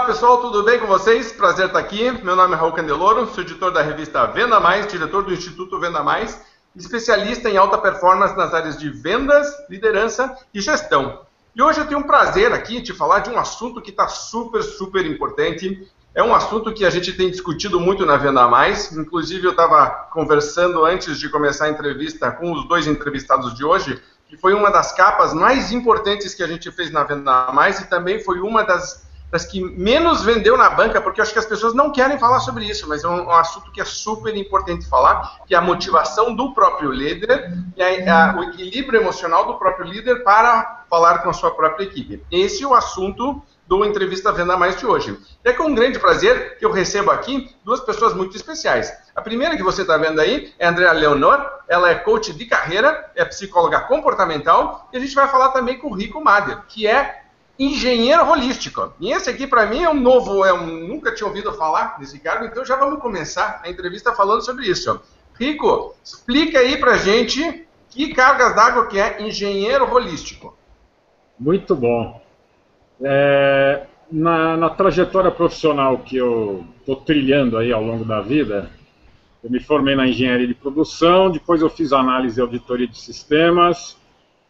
Olá pessoal, tudo bem com vocês? Prazer estar aqui. Meu nome é Raul Candeloro, sou editor da revista Venda Mais, diretor do Instituto Venda Mais, especialista em alta performance nas áreas de vendas, liderança e gestão. E hoje eu tenho um prazer aqui de falar de um assunto que está super importante. É um assunto que a gente tem discutido muito na Venda Mais. Inclusive eu estava conversando antes de começar a entrevista com os dois entrevistados de hoje, que foi uma das capas mais importantes que a gente fez na Venda Mais e também foi uma das que menos vendeu na banca, porque eu acho que as pessoas não querem falar sobre isso, mas é um assunto que é super importante falar, que é a motivação do próprio líder e o equilíbrio emocional do próprio líder para falar com a sua própria equipe. Esse é o assunto do Entrevista Venda Mais de hoje. E é com um grande prazer que eu recebo aqui duas pessoas muito especiais. A primeira que você está vendo aí é a Andrea Leonor, ela é coach de carreira, é psicóloga comportamental, e a gente vai falar também com o Rico Mader, que é engenheiro holístico. E esse aqui, para mim, é um novo, eu nunca tinha ouvido falar desse cargo, então já vamos começar a entrevista falando sobre isso. Rico, explica aí pra gente que cargas d'água que é engenheiro holístico. Muito bom. Na trajetória profissional que eu estou trilhando aí ao longo da vida, eu me formei na engenharia de produção, depois eu fiz análise e auditoria de sistemas,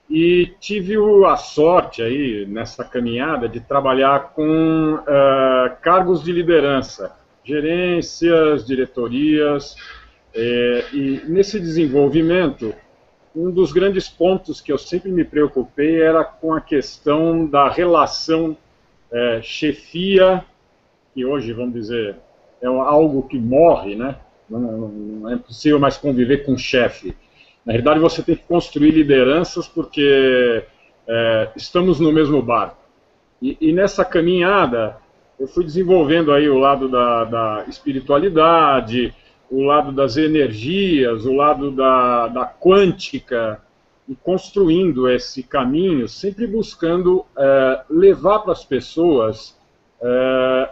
e tive a sorte aí, nessa caminhada, de trabalhar com cargos de liderança, gerências, diretorias, e nesse desenvolvimento, um dos grandes pontos que eu sempre me preocupei era com a questão da relação chefia, que hoje, vamos dizer, é algo que morre, né? Não é possível mais conviver com chefe. Na realidade, você tem que construir lideranças porque estamos no mesmo barco. E nessa caminhada, eu fui desenvolvendo aí o lado da espiritualidade, o lado das energias, o lado da quântica, e construindo esse caminho, sempre buscando levar para as pessoas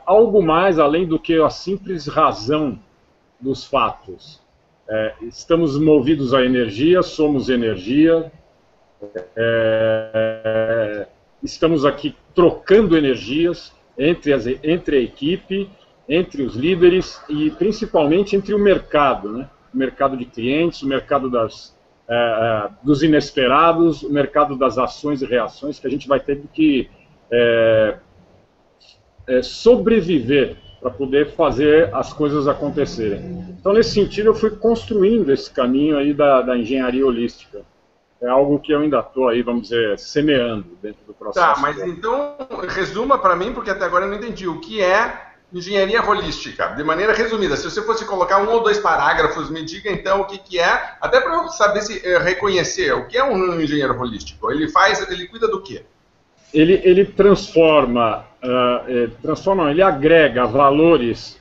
algo mais além do que a simples razão dos fatos. Estamos movidos à energia, somos energia, estamos aqui trocando energias entre a equipe, entre os líderes e principalmente entre o mercado, né? O mercado de clientes, o mercado dos inesperados, o mercado das ações e reações, que a gente vai ter que sobreviver para poder fazer as coisas acontecerem. Então, nesse sentido, eu fui construindo esse caminho aí da engenharia holística. É algo que eu ainda estou aí, vamos dizer, semeando dentro do processo. Tá, mas então, resuma para mim, porque até agora eu não entendi, o que é engenharia holística? De maneira resumida, se você fosse colocar 1 ou 2 parágrafos, me diga então o que é, até para eu saber reconhecer, o que é um engenheiro holístico? Ele cuida do quê? Ele transforma, ele agrega valores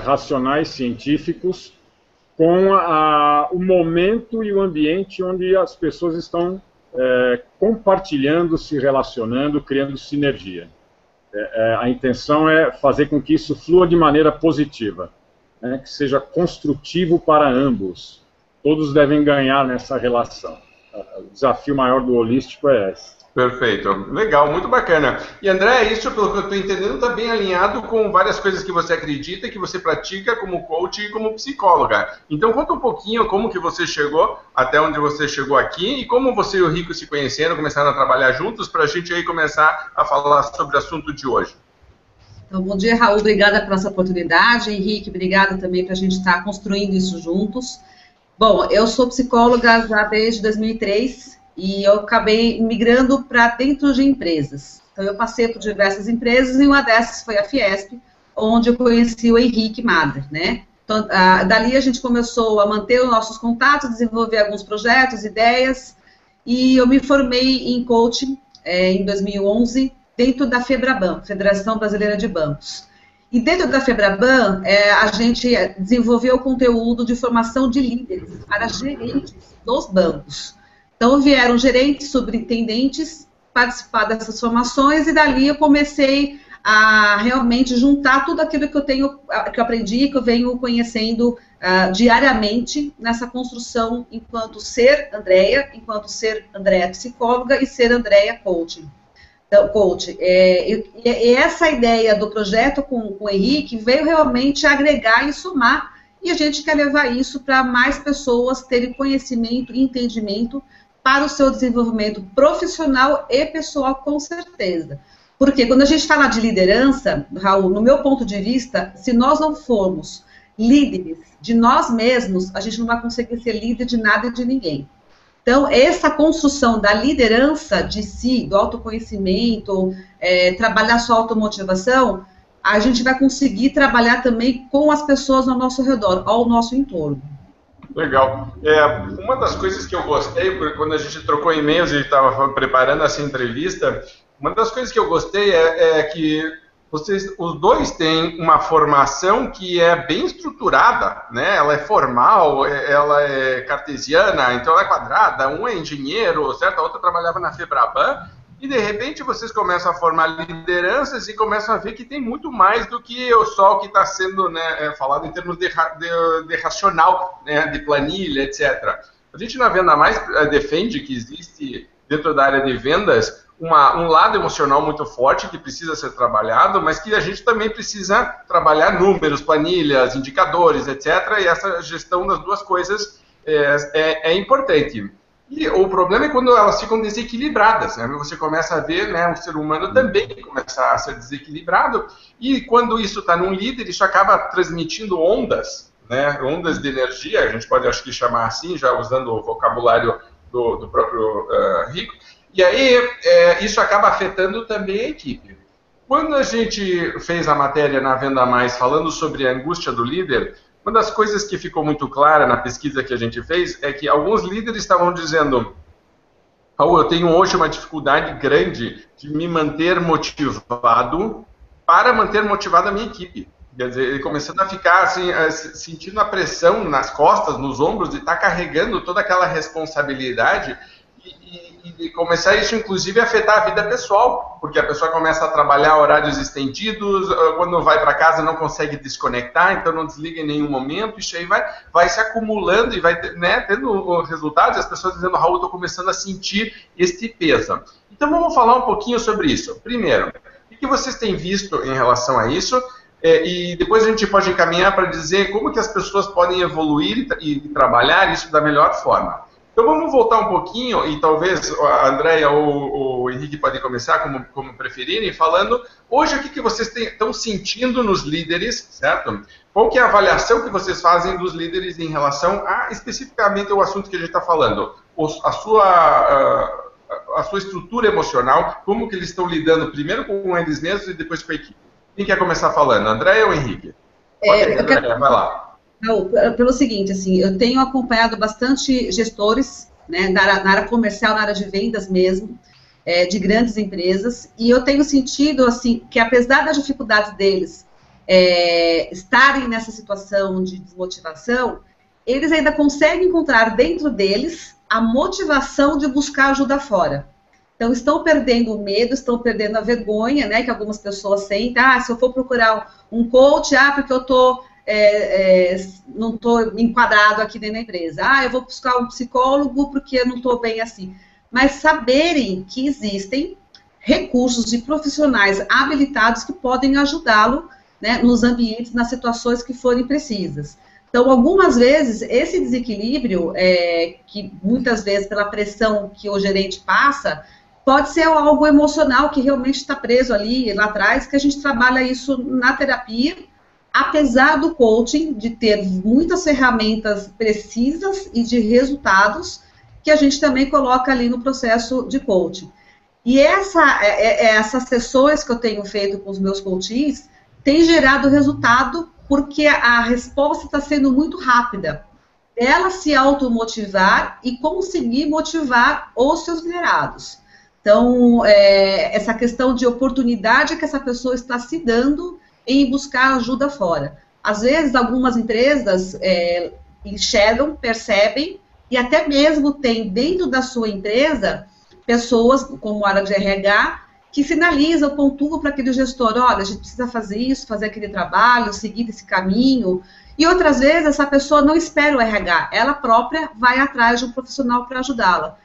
racionais científicos com o momento e o ambiente onde as pessoas estão compartilhando, se relacionando, criando sinergia. A intenção é fazer com que isso flua de maneira positiva, né, que seja construtivo para ambos. Todos devem ganhar nessa relação. O desafio maior do holístico é esse. Perfeito, legal, muito bacana. E André, isso, pelo que eu estou entendendo, está bem alinhado com várias coisas que você acredita, que você pratica como coach e como psicóloga. Então conta um pouquinho como que você chegou até onde você chegou aqui e como você e o Rico se conheceram, começaram a trabalhar juntos, para a gente aí começar a falar sobre o assunto de hoje. Então, bom dia, Raul, obrigada por essa oportunidade. Henrique, obrigada também para a gente estar construindo isso juntos. Bom, eu sou psicóloga já desde 2003, e eu acabei migrando para dentro de empresas. Então, eu passei por diversas empresas e uma dessas foi a Fiesp, onde eu conheci o Henrique Mader, né? Então, dali a gente começou a manter os nossos contatos, desenvolver alguns projetos, ideias, e eu me formei em coaching em 2011, dentro da FEBRABAN, Federação Brasileira de Bancos. E dentro da FEBRABAN, a gente desenvolveu conteúdo de formação de líderes para gerentes dos bancos. Então, vieram gerentes, superintendentes participar dessas formações e dali eu comecei a realmente juntar tudo aquilo que eu aprendi, que eu venho conhecendo diariamente nessa construção enquanto ser Andrea psicóloga e ser Andrea coaching. Então, coach, e essa ideia do projeto com o Henrique veio realmente agregar e somar, e a gente quer levar isso para mais pessoas terem conhecimento e entendimento para o seu desenvolvimento profissional e pessoal, com certeza. Porque quando a gente fala de liderança, Raul, no meu ponto de vista, se nós não formos líderes de nós mesmos, a gente não vai conseguir ser líder de nada e de ninguém. Então, essa construção da liderança de si, do autoconhecimento, trabalhar sua automotivação, a gente vai conseguir trabalhar também com as pessoas ao nosso redor, ao nosso entorno. Legal. Uma das coisas que eu gostei, porque quando a gente trocou e-mails e estava preparando essa entrevista, uma das coisas que eu gostei é que os dois têm uma formação que é bem estruturada, né? Ela é formal, ela é cartesiana, então ela é quadrada, um é engenheiro, certo? A outra trabalhava na Febraban, e de repente vocês começam a formar lideranças e começam a ver que tem muito mais do que só o que está sendo, né, falado em termos de racional, né, de planilha, etc. A gente na Venda Mais defende que existe, dentro da área de vendas, um lado emocional muito forte que precisa ser trabalhado, mas que a gente também precisa trabalhar números, planilhas, indicadores, etc. E essa gestão das duas coisas é importante. E o problema é quando elas ficam desequilibradas, né? Você começa a ver, né, o ser humano também começa a ser desequilibrado, e quando isso está num líder, isso acaba transmitindo ondas, né, ondas de energia, a gente pode, acho que, chamar assim, já usando o vocabulário do próprio Rico. E aí, isso acaba afetando também a equipe. Quando a gente fez a matéria na Venda Mais falando sobre a angústia do líder, uma das coisas que ficou muito clara na pesquisa que a gente fez é que alguns líderes estavam dizendo: Raul, eu tenho hoje uma dificuldade grande de me manter motivado para manter motivada a minha equipe. Quer dizer, ele começando a ficar assim, sentindo a pressão nas costas, nos ombros, de estar carregando toda aquela responsabilidade e começar isso, inclusive, a afetar a vida pessoal, porque a pessoa começa a trabalhar horários estendidos, quando vai para casa não consegue desconectar, então não desliga em nenhum momento, isso aí vai se acumulando e vai, né, tendo resultados, e as pessoas dizendo: Raul, estou começando a sentir este peso. Então vamos falar um pouquinho sobre isso. Primeiro, o que vocês têm visto em relação a isso? E depois a gente pode encaminhar para dizer como que as pessoas podem evoluir e trabalhar isso da melhor forma. Então vamos voltar um pouquinho, e talvez a Andréia ou o Henrique podem começar, como preferirem, falando hoje o que vocês estão sentindo nos líderes, certo? Qual que é a avaliação que vocês fazem dos líderes em relação a, especificamente, o assunto que a gente está falando, a sua estrutura emocional, como que eles estão lidando primeiro com eles mesmos e depois com a equipe. Quem quer começar falando, Andréia ou Henrique? Andréia, vai lá. Não, pelo seguinte, assim, eu tenho acompanhado bastante gestores, né, na área comercial, na área de vendas mesmo, de grandes empresas, e eu tenho sentido, assim, que apesar das dificuldades deles estarem nessa situação de desmotivação, eles ainda conseguem encontrar dentro deles a motivação de buscar ajuda fora. Então, estão perdendo o medo, estão perdendo a vergonha, né, que algumas pessoas sentem. Se eu for procurar um coach, porque eu não estou enquadrado aqui dentro da empresa. Eu vou buscar um psicólogo porque eu não estou bem assim. Mas saberem que existem recursos de profissionais habilitados que podem ajudá-lo, né, nos ambientes, nas situações que forem precisas. Então, algumas vezes, esse desequilíbrio, que muitas vezes pela pressão que o gerente passa, pode ser algo emocional que realmente está preso ali, lá atrás, que a gente trabalha isso na terapia, apesar do coaching de ter muitas ferramentas precisas e de resultados que a gente também coloca ali no processo de coaching. E essas sessões que eu tenho feito com os meus coaches têm gerado resultado porque a resposta está sendo muito rápida. Ela se automotivar e conseguir motivar os seus liderados. Então, essa questão de oportunidade que essa pessoa está se dando em buscar ajuda fora. Às vezes, algumas empresas enxergam, percebem, e até mesmo tem dentro da sua empresa pessoas, como a área de RH, que sinalizam, pontuam para aquele gestor: olha, a gente precisa fazer isso, fazer aquele trabalho, seguir esse caminho. E outras vezes, essa pessoa não espera o RH, ela própria vai atrás de um profissional para ajudá-la.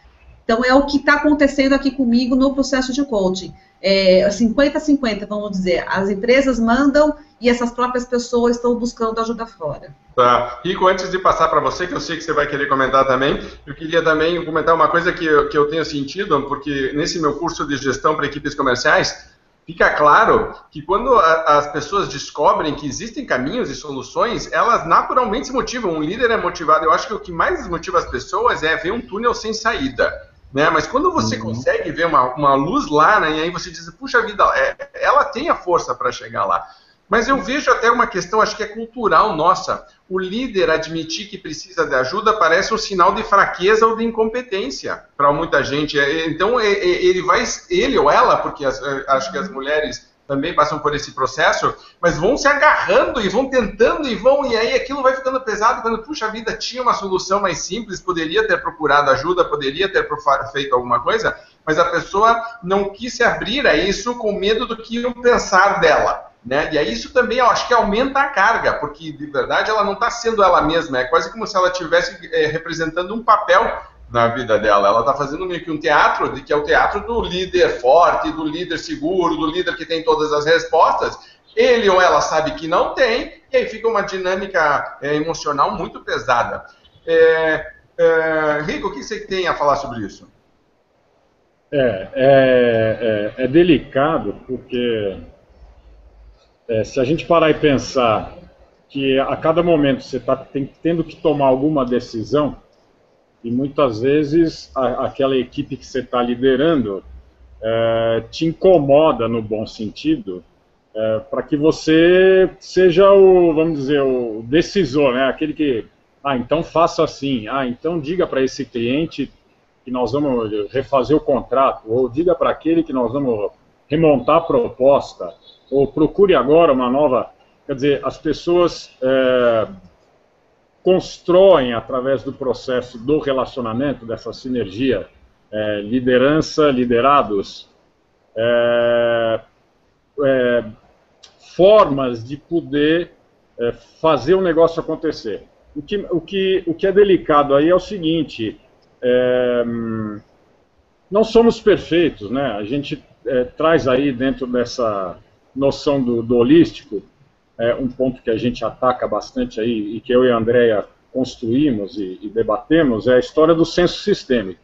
Então, é o que está acontecendo aqui comigo no processo de coaching. 50-50, vamos dizer. As empresas mandam e essas próprias pessoas estão buscando ajuda fora. Tá. Rico, antes de passar para você, que eu sei que você vai querer comentar também, eu queria também comentar uma coisa que eu tenho sentido, porque nesse meu curso de gestão para equipes comerciais, fica claro que quando as pessoas descobrem que existem caminhos e soluções, elas naturalmente se motivam. Um líder é motivado. Eu acho que o que mais motiva as pessoas é ver um túnel sem saída. Né? Mas quando você consegue ver uma luz lá, né, e aí você diz, puxa vida, ela tem a força para chegar lá. Mas eu vejo até uma questão, acho que é cultural nossa. O líder admitir que precisa de ajuda parece um sinal de fraqueza ou de incompetência para muita gente. Então, ele ou ela, porque acho que as mulheres também passam por esse processo, mas vão se agarrando e vão tentando e aí aquilo vai ficando pesado quando, puxa vida, tinha uma solução mais simples, poderia ter procurado ajuda, poderia ter feito alguma coisa, mas a pessoa não quis se abrir a isso com medo do que iam pensar dela. Né? E aí isso também, eu acho que aumenta a carga, porque de verdade ela não está sendo ela mesma, é quase como se ela estivesse representando um papel na vida dela. Ela está fazendo meio que um teatro, que é o teatro do líder forte, do líder seguro, do líder que tem todas as respostas. Ele ou ela sabe que não tem, e aí fica uma dinâmica emocional muito pesada. Rico, o que você tem a falar sobre isso? É delicado, porque se a gente parar e pensar que a cada momento você está tendo que tomar alguma decisão, e muitas vezes aquela equipe que você está liderando te incomoda no bom sentido, para que você seja vamos dizer, o decisor, né? Aquele que, então faça assim, então diga para esse cliente que nós vamos refazer o contrato, ou diga para aquele que nós vamos remontar a proposta, ou procure agora uma nova... Quer dizer, as pessoas constroem, através do processo do relacionamento, dessa sinergia, liderança, liderados, formas de poder fazer o negócio acontecer. O que é delicado aí é o seguinte, não somos perfeitos, né? A gente traz aí dentro dessa noção do holístico, um ponto que a gente ataca bastante aí, e que eu e a Andrea construímos e debatemos, é a história do senso sistêmico.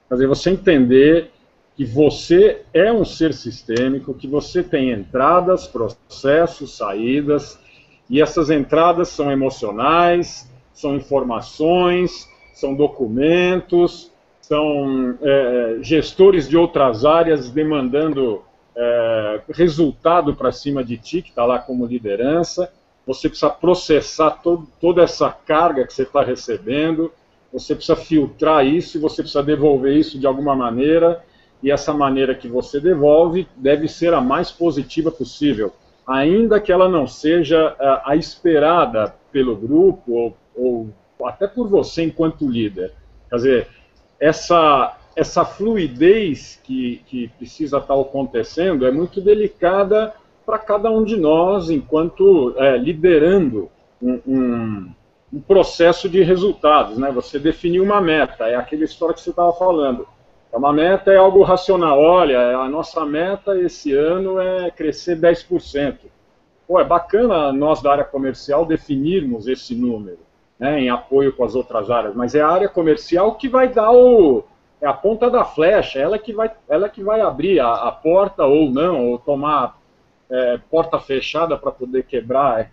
Quer dizer, você entender que você é um ser sistêmico, que você tem entradas, processos, saídas, e essas entradas são emocionais, são informações, são documentos, são gestores de outras áreas demandando resultado para cima de ti, que está lá como liderança. Você precisa processar toda essa carga que você está recebendo, você precisa filtrar isso e você precisa devolver isso de alguma maneira, e essa maneira que você devolve deve ser a mais positiva possível, ainda que ela não seja a esperada pelo grupo ou até por você enquanto líder. Quer dizer, essa fluidez que precisa estar acontecendo é muito delicada para cada um de nós, enquanto liderando um processo de resultados, né? Você definiu uma meta, é aquela história que você estava falando. Uma meta é algo racional. Olha, a nossa meta esse ano é crescer 10%. Pô, é bacana nós da área comercial definirmos esse número, né, em apoio com as outras áreas, mas é a área comercial que vai dar a ponta da flecha, ela que vai abrir a porta ou não, ou tomar porta fechada para poder quebrar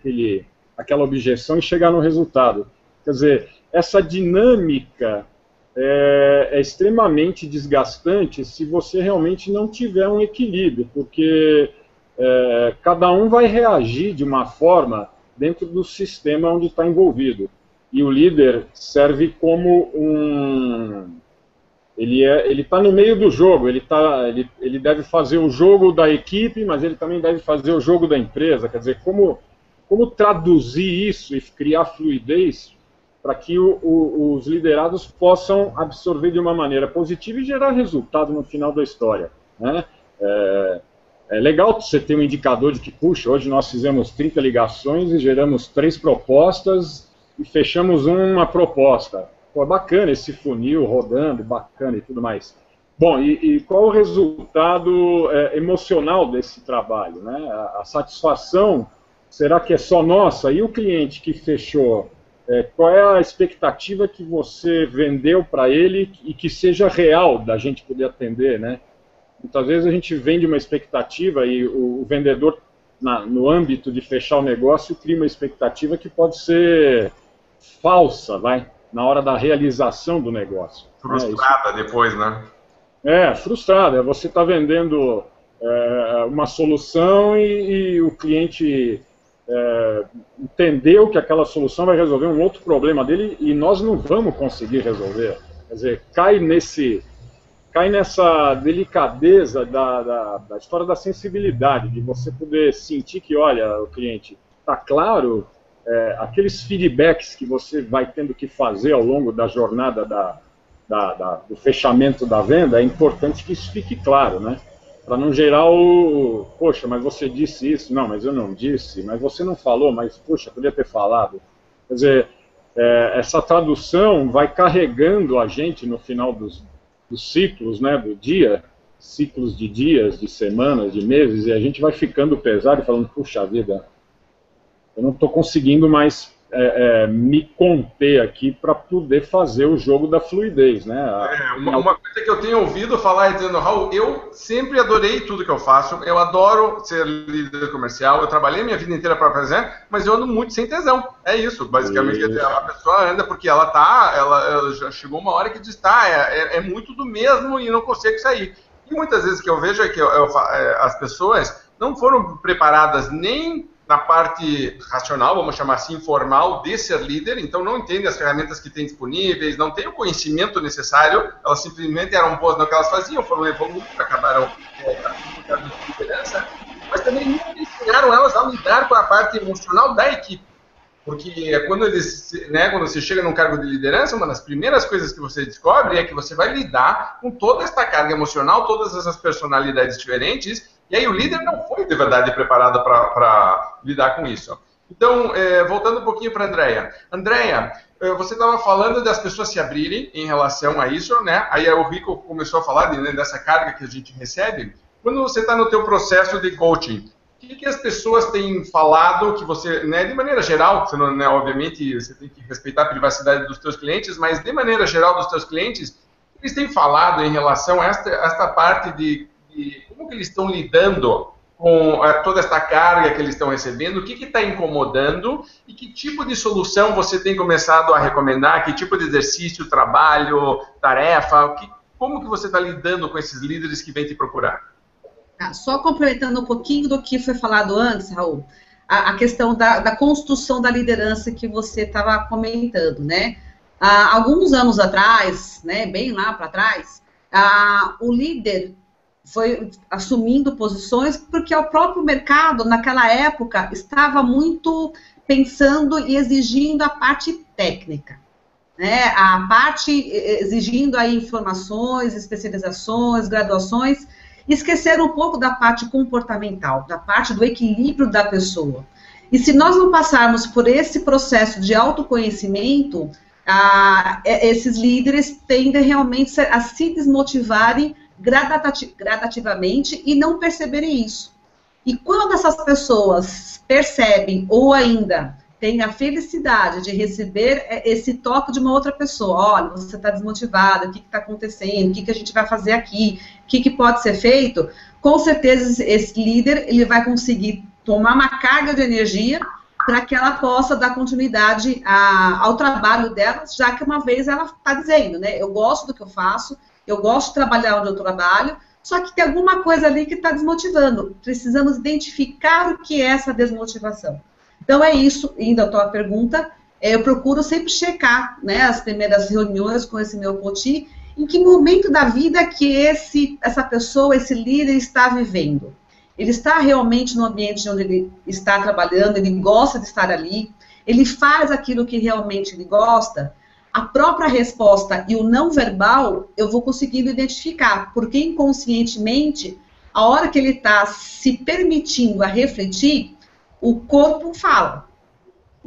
aquela objeção e chegar no resultado. Quer dizer, essa dinâmica é extremamente desgastante se você realmente não tiver um equilíbrio, porque cada um vai reagir de uma forma dentro do sistema onde está envolvido. E o líder serve como ele está no meio do jogo, ele deve fazer o jogo da equipe, mas ele também deve fazer o jogo da empresa. Quer dizer, como traduzir isso e criar fluidez para que os liderados possam absorver de uma maneira positiva e gerar resultado no final da história, né? É legal você ter um indicador de que, puxa, hoje nós fizemos 30 ligações e geramos 3 propostas e fechamos uma proposta. pô, bacana esse funil rodando, bacana e tudo mais. Bom, e qual o resultado emocional desse trabalho, né? A satisfação, será que é só nossa? E o cliente que fechou, qual é a expectativa que você vendeu para ele e que seja real da gente poder atender, né? Muitas vezes a gente vende uma expectativa e o vendedor, no âmbito de fechar o negócio, cria uma expectativa que pode ser falsa, na hora da realização do negócio. Frustrada depois, né? Frustrada. Você está vendendo uma solução e o cliente entendeu que aquela solução vai resolver um outro problema dele e nós não vamos conseguir resolver. Quer dizer, cai nessa delicadeza da história da sensibilidade, de você poder sentir que, olha, o cliente, está claro, aqueles feedbacks que você vai tendo que fazer ao longo da jornada do fechamento da venda, é importante que isso fique claro, né? Para não gerar poxa, mas você disse isso, não, mas eu não disse, mas você não falou, mas, poxa, podia ter falado. Quer dizer, essa tradução vai carregando a gente no final dos ciclos, né, do dia, ciclos de dias, de semanas, de meses, e a gente vai ficando pesado e falando, puxa vida, eu não estou conseguindo mais me conter aqui para poder fazer o jogo da fluidez, né? Uma coisa que eu tenho ouvido falar dizendo, Raul, eu sempre adorei tudo que eu faço, eu adoro ser líder comercial, eu trabalhei minha vida inteira para fazer, mas eu ando muito sem tesão. É isso, basicamente. Quer dizer, a pessoa anda porque ela já chegou uma hora que diz, é muito do mesmo e não consegue sair. E muitas vezes que eu vejo é que as pessoas não foram preparadas nem na parte racional, vamos chamar assim, informal, de ser líder, então não entendem as ferramentas que têm disponíveis, não têm o conhecimento necessário, elas simplesmente eram boas no que elas faziam, foram evoluindo, acabaram de liderança, mas também nunca ensinaram elas a lidar com a parte emocional da equipe. Porque quando você chega num cargo de liderança, uma das primeiras coisas que você descobre é que você vai lidar com toda esta carga emocional, todas essas personalidades diferentes, e aí o líder não foi de verdade preparado para lidar com isso. Então, voltando um pouquinho para a Andrea. Andrea, você estava falando das pessoas se abrirem em relação a isso, né? Aí o Rico começou a falar dessa carga que a gente recebe. Quando você está no teu processo de coaching, o que as pessoas têm falado que você, né, de maneira geral, você não, né, obviamente você tem que respeitar a privacidade dos teus clientes, mas de maneira geral dos teus clientes, eles têm falado em relação a esta parte de como que eles estão lidando com toda esta carga que eles estão recebendo, o que está incomodando e que tipo de solução você tem começado a recomendar, que tipo de exercício, trabalho, tarefa, como que você está lidando com esses líderes que vêm te procurar? Só complementando um pouquinho do que foi falado antes, Raul, a questão da construção da liderança que você estava comentando, né? Alguns anos atrás, né, bem lá para trás, o líder foi assumindo posições porque o próprio mercado, naquela época, estava muito pensando e exigindo a parte técnica, né? A parte exigindo aí informações, especializações, graduações, e esqueceram um pouco da parte comportamental, da parte do equilíbrio da pessoa. E se nós não passarmos por esse processo de autoconhecimento, esses líderes tendem realmente a se desmotivarem gradativamente e não perceberem isso. E quando essas pessoas percebem ou ainda têm a felicidade de receber esse toque de uma outra pessoa, olha, você está desmotivada, o que está acontecendo, o que a gente vai fazer aqui, o que pode ser feito, com certeza esse líder ele vai conseguir tomar uma carga de energia para que ela possa dar continuidade ao trabalho dela, já que uma vez ela está dizendo, né, eu gosto do que eu faço, eu gosto de trabalhar onde eu trabalho, só que tem alguma coisa ali que está desmotivando. Precisamos identificar o que é essa desmotivação. Então é isso, indo à tua pergunta, eu procuro sempre checar, né, as primeiras reuniões com esse meu coach, em que momento da vida que essa pessoa, esse líder está vivendo. Ele está realmente no ambiente onde ele está trabalhando, ele gosta de estar ali, ele faz aquilo que realmente ele gosta. A própria resposta e o não verbal, eu vou conseguindo identificar, porque inconscientemente, a hora que ele está se permitindo a refletir, o corpo fala.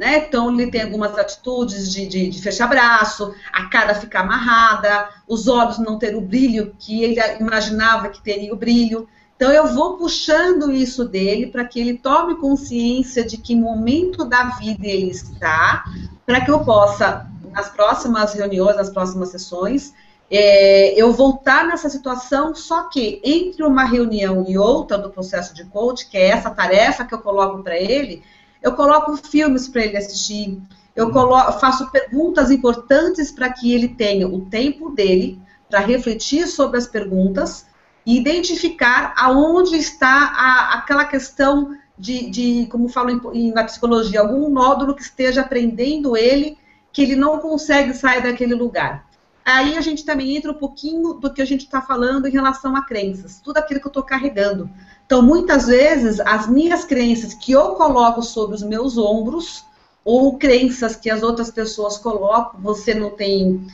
né? Então, ele tem algumas atitudes de fechar braço, a cara ficar amarrada, os olhos não ter o brilho que ele imaginava que teria o brilho. Então, eu vou puxando isso dele para que ele tome consciência de que momento da vida ele está, para que eu possa, nas próximas reuniões, nas próximas sessões, eu voltar nessa situação, só que entre uma reunião e outra do processo de coach, que é essa tarefa que eu coloco para ele, eu coloco filmes para ele assistir, faço perguntas importantes para que ele tenha o tempo dele para refletir sobre as perguntas e identificar aonde está aquela questão como falo na psicologia, algum nódulo que esteja prendendo ele, que ele não consegue sair daquele lugar. Aí a gente também entra um pouquinho do que a gente está falando em relação a crenças, tudo aquilo que eu estou carregando. Então, muitas vezes, as minhas crenças que eu coloco sobre os meus ombros, ou crenças que as outras pessoas colocam, você não tem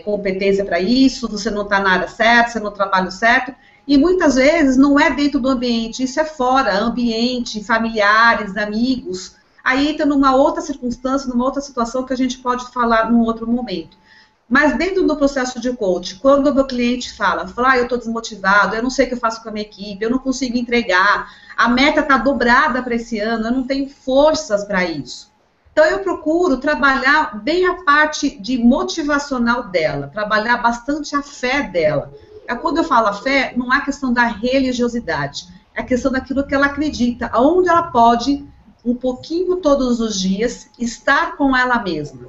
competência para isso, você não está na área certa, você não trabalha certo, e muitas vezes não é dentro do ambiente, isso é fora, ambiente, familiares, amigos, aí entra numa outra circunstância, numa outra situação que a gente pode falar num outro momento. Mas dentro do processo de coach, quando o meu cliente fala, eu estou desmotivado, eu não sei o que eu faço com a minha equipe, eu não consigo entregar, a meta está dobrada para esse ano, eu não tenho forças para isso. Então, eu procuro trabalhar bem a parte de motivacional dela, trabalhar bastante a fé dela. Quando eu falo a fé, não é questão da religiosidade, é a questão daquilo que ela acredita, aonde ela pode, um pouquinho todos os dias, estar com ela mesma.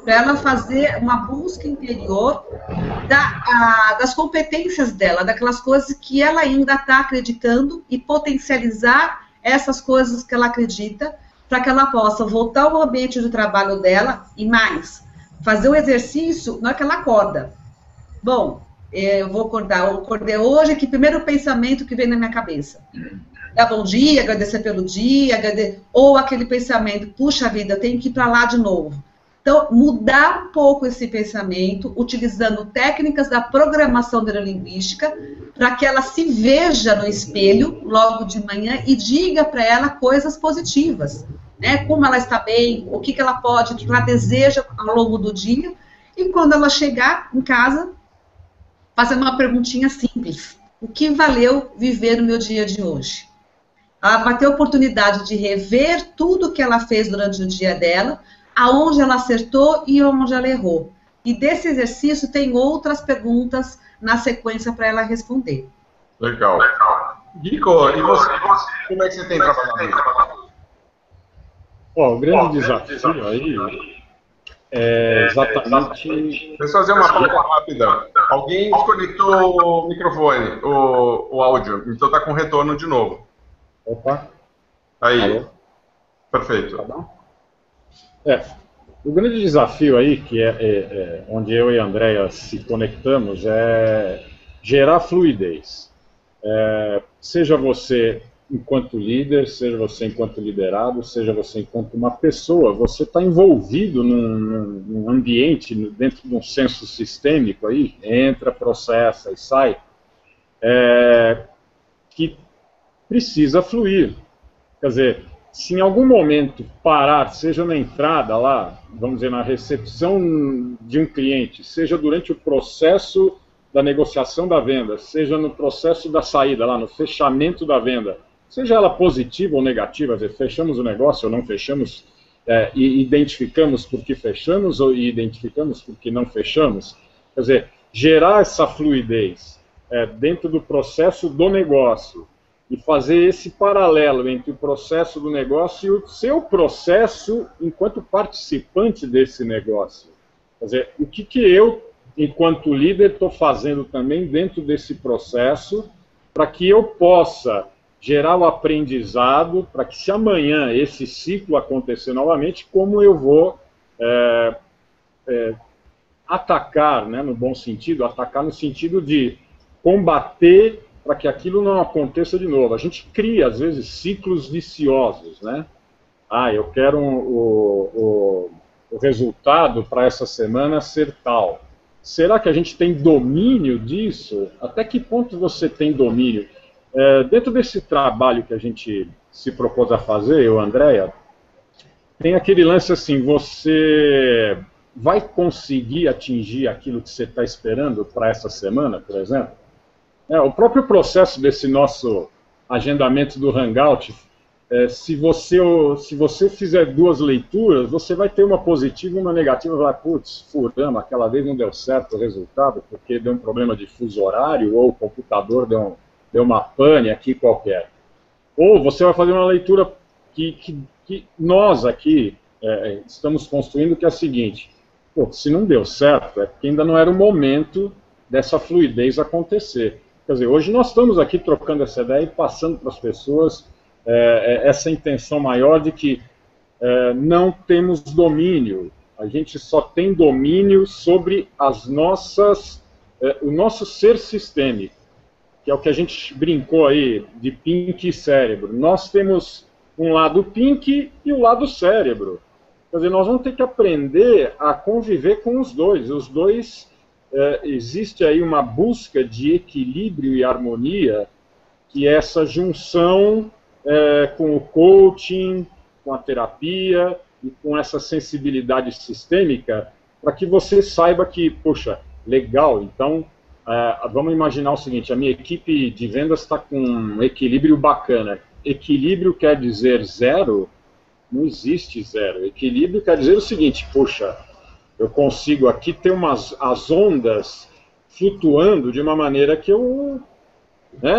Para ela fazer uma busca interior das competências dela, daquelas coisas que ela ainda está acreditando e potencializar essas coisas que ela acredita para que ela possa voltar ao ambiente de trabalho dela e mais, fazer o exercício na hora que ela acorda. Bom, eu vou acordar, eu acordei hoje, que primeiro pensamento que vem na minha cabeça? É bom dia, agradecer pelo dia, ou aquele pensamento, puxa vida, eu tenho que ir para lá de novo. Então, mudar um pouco esse pensamento, utilizando técnicas da programação neurolinguística, para que ela se veja no espelho logo de manhã e diga para ela coisas positivas, né? Como ela está bem, o que ela pode, o que ela deseja ao longo do dia. E quando ela chegar em casa, fazer uma perguntinha simples. O que valeu viver no meu dia de hoje? Ela vai ter a oportunidade de rever tudo que ela fez durante o dia dela, aonde ela acertou e onde ela errou. E desse exercício tem outras perguntas na sequência para ela responder. Legal. Guico, e você? Como é que você tem trabalhado? O grande desafio aí é exatamente... Deixa eu fazer uma pausa rápida. Alguém desconectou o microfone, o áudio, então está com retorno de novo. Opa. Aí. Alô? Perfeito. Tá bom? O grande desafio aí, que onde eu e a Andrea se conectamos, é gerar fluidez. Seja você enquanto líder, seja você enquanto liderado, seja você enquanto uma pessoa, você está envolvido num ambiente, dentro de um senso sistêmico aí, entra, processa e sai, que precisa fluir. Quer dizer, se em algum momento parar, seja na entrada lá, vamos dizer, na recepção de um cliente, seja durante o processo da negociação da venda, seja no processo da saída lá, no fechamento da venda, seja ela positiva ou negativa, quer dizer, fechamos o negócio ou não fechamos, e identificamos por que fechamos ou identificamos por que não fechamos, quer dizer, gerar essa fluidez dentro do processo do negócio, e fazer esse paralelo entre o processo do negócio e o seu processo enquanto participante desse negócio. Quer dizer, o que eu, enquanto líder, estou fazendo também dentro desse processo para que eu possa gerar o aprendizado, para que se amanhã esse ciclo acontecer novamente, como eu vou atacar, né, no bom sentido, atacar no sentido de combater para que aquilo não aconteça de novo. A gente cria, às vezes, ciclos viciosos, né? Eu quero o resultado para essa semana ser tal. Será que a gente tem domínio disso? Até que ponto você tem domínio? Dentro desse trabalho que a gente se propôs a fazer, eu e a Andrea, tem aquele lance assim, você vai conseguir atingir aquilo que você está esperando para essa semana, por exemplo? O próprio processo desse nosso agendamento do Hangout, se você fizer 2 leituras, você vai ter uma positiva e uma negativa, vai, putz, furamos, aquela vez não deu certo o resultado, porque deu um problema de fuso horário, ou o computador deu uma pane aqui qualquer. Ou você vai fazer uma leitura que nós aqui estamos construindo, que é a seguinte: pô, se não deu certo, é porque ainda não era o momento dessa fluidez acontecer. Quer dizer, hoje nós estamos aqui trocando essa ideia e passando para as pessoas essa intenção maior de que não temos domínio. A gente só tem domínio sobre o nosso ser sistêmico, que é o que a gente brincou aí de pink e cérebro. Nós temos um lado pink e o lado cérebro. Quer dizer, nós vamos ter que aprender a conviver com os dois. Os dois, existe aí uma busca de equilíbrio e harmonia, que é essa junção com o coaching, com a terapia e com essa sensibilidade sistêmica, para que você saiba que, poxa, legal, então vamos imaginar o seguinte: a minha equipe de vendas está com um equilíbrio bacana. Equilíbrio quer dizer zero? Não existe zero. Equilíbrio quer dizer o seguinte: poxa, eu consigo aqui ter as ondas flutuando de uma maneira que eu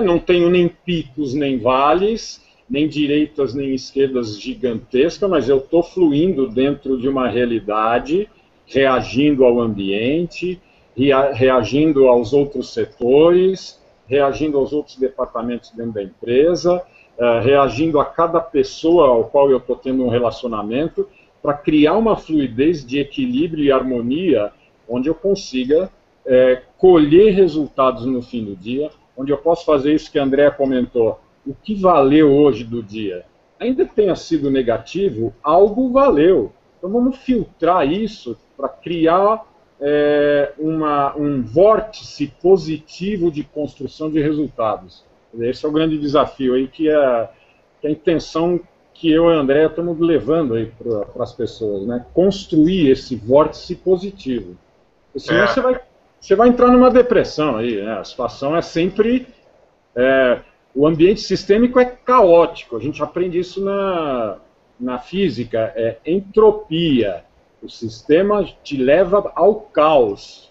não tenho nem picos nem vales, nem direitas nem esquerdas gigantescas, mas eu estou fluindo dentro de uma realidade, reagindo ao ambiente, reagindo aos outros setores, reagindo aos outros departamentos dentro da empresa, reagindo a cada pessoa ao qual eu estou tendo um relacionamento, para criar uma fluidez de equilíbrio e harmonia, onde eu consiga colher resultados no fim do dia, onde eu posso fazer isso que a Andrea comentou: o que valeu hoje do dia? Ainda que tenha sido negativo, algo valeu. Então vamos filtrar isso para criar um vórtice positivo de construção de resultados. Esse é o grande desafio aí, que é a intenção que eu e a Andrea estamos levando aí para as pessoas, né? Construir esse vórtice positivo. Porque senão você vai entrar numa depressão aí, né? A situação é sempre... o ambiente sistêmico é caótico. A gente aprende isso na física, é entropia. O sistema te leva ao caos.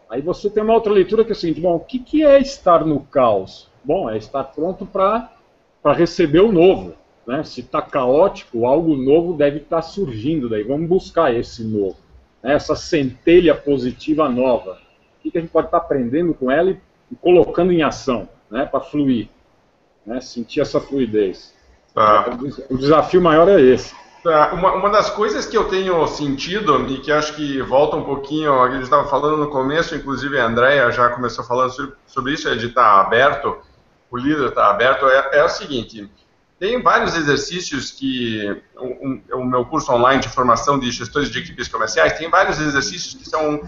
Aí você tem uma outra leitura que é o seguinte: bom, o que é estar no caos? Bom, é estar pronto para receber o novo, né? Se está caótico, algo novo deve estar surgindo daí. Vamos buscar esse novo, né? Essa centelha positiva nova. O que a gente pode estar aprendendo com ela e colocando em ação, né? Para fluir, né? Sentir essa fluidez. O desafio maior é esse. Uma das coisas que eu tenho sentido, e que acho que volta um pouquinho, a gente estava falando no começo, inclusive a Andrea já começou falando sobre isso, de estar aberto, o líder está aberto, é o seguinte: tem vários exercícios que, o meu curso online de formação de gestores de equipes comerciais, tem vários exercícios que são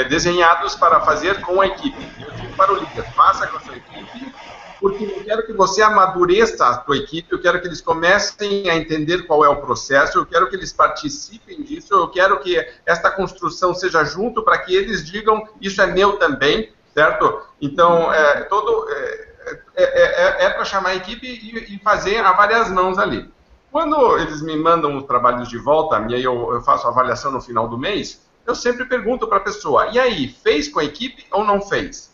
desenhados para fazer com a equipe. Eu digo para o líder: faça com a sua equipe, porque eu quero que você amadureça a sua equipe, eu quero que eles comecem a entender qual é o processo, eu quero que eles participem disso, eu quero que esta construção seja junto para que eles digam: isso é meu também, certo? Então, para chamar a equipe e fazer a várias mãos ali. Quando eles me mandam os trabalhos de volta, e aí eu faço a avaliação no final do mês, eu sempre pergunto para a pessoa: e aí, fez com a equipe ou não fez?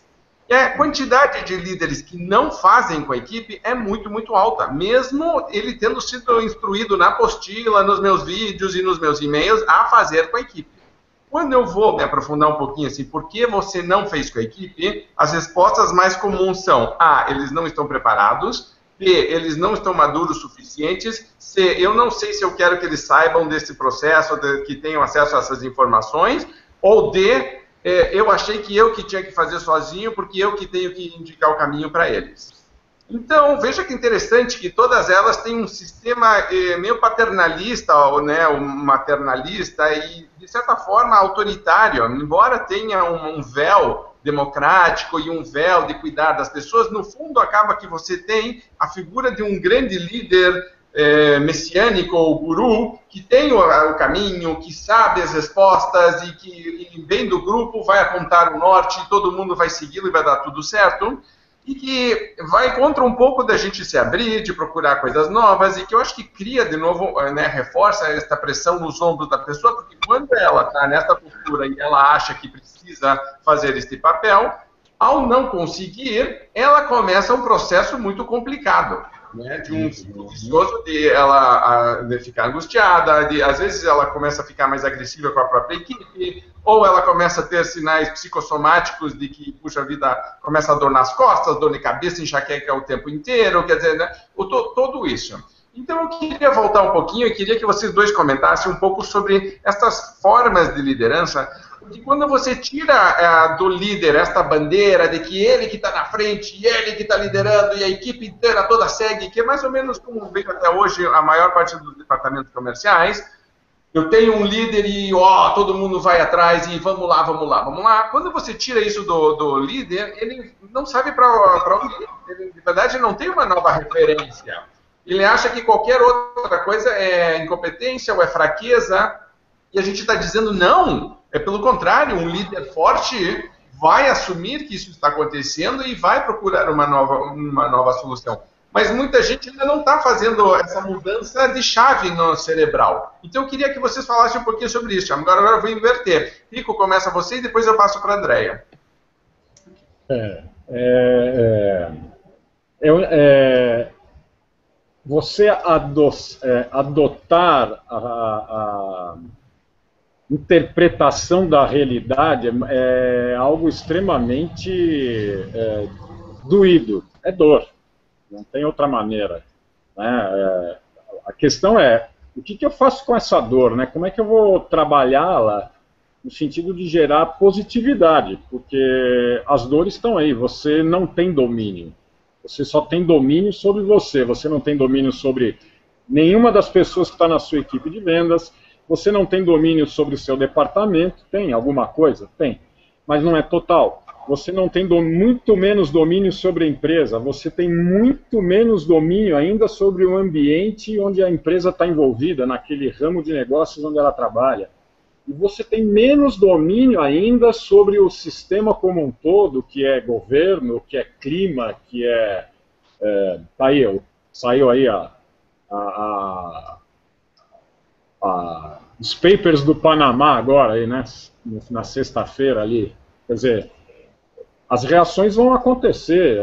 E a quantidade de líderes que não fazem com a equipe é muito, muito alta, mesmo ele tendo sido instruído na apostila, nos meus vídeos e nos meus e-mails a fazer com a equipe. Quando eu vou me aprofundar um pouquinho assim, por que você não fez com a equipe, as respostas mais comuns são: A, eles não estão preparados; B, eles não estão maduros o suficientes; C, eu não sei se eu quero que eles saibam desse processo, que tenham acesso a essas informações; ou D, eu achei que eu que tinha que fazer sozinho, porque eu que tenho que indicar o caminho para eles. Então, veja que interessante que todas elas têm um sistema meio paternalista, ou, né, maternalista e, de certa forma, autoritário. Embora tenha um véu democrático e um véu de cuidar das pessoas, no fundo acaba que você tem a figura de um grande líder messiânico ou guru, que tem o caminho, que sabe as respostas e que vem do grupo, vai apontar o norte, todo mundo vai segui-lo e vai dar tudo certo, e que vai contra um pouco da gente se abrir, de procurar coisas novas, e que eu acho que cria, de novo, reforça esta pressão nos ombros da pessoa, porque quando ela está nessa postura e ela acha que precisa fazer este papel, ao não conseguir, ela começa um processo muito complicado, né, de um ciclo vicioso de ela de ficar angustiada, às vezes ela começa a ficar mais agressiva com a própria equipe, ou ela começa a ter sinais psicossomáticos de que, puxa vida, começa a dor nas costas, dor de cabeça, enxaqueca o tempo inteiro, quer dizer, né, tudo isso. Então eu queria voltar um pouquinho, eu queria que vocês dois comentassem um pouco sobre essas formas de liderança, porque quando você tira do líder esta bandeira de que ele que está na frente, e ele que está liderando, e a equipe inteira toda segue, que é mais ou menos como veio até hoje a maior parte dos departamentos comerciais, eu tenho um líder e todo mundo vai atrás e vamos lá, vamos lá, vamos lá. Quando você tira isso do líder, ele não sabe para onde ir. Ele, de verdade, não tem uma nova referência. Ele acha que qualquer outra coisa é incompetência ou é fraqueza, e a gente está dizendo não, é pelo contrário, um líder forte vai assumir que isso está acontecendo e vai procurar uma nova solução. Mas muita gente ainda não está fazendo essa mudança de chave no cerebral. Então eu queria que vocês falassem um pouquinho sobre isso. Agora eu vou inverter. Rico, começa você e depois eu passo para a Andréia. Você adotar a interpretação da realidade é algo extremamente doído, é dor, não tem outra maneira, né? A questão é, o que eu faço com essa dor, né? Como é que eu vou trabalhá-la no sentido de gerar positividade, porque as dores estão aí, você não tem domínio. Você só tem domínio sobre você não tem domínio sobre nenhuma das pessoas que está na sua equipe de vendas, você não tem domínio sobre o seu departamento, tem alguma coisa? Tem, mas não é total. Você não tem muito menos domínio sobre a empresa, você tem muito menos domínio ainda sobre o ambiente onde a empresa está envolvida, naquele ramo de negócios onde ela trabalha. E você tem menos domínio ainda sobre o sistema como um todo, que é governo, que é clima, que tá aí, saiu aí os papers do Panamá agora, aí, né, na sexta-feira ali. Quer dizer, as reações vão acontecer,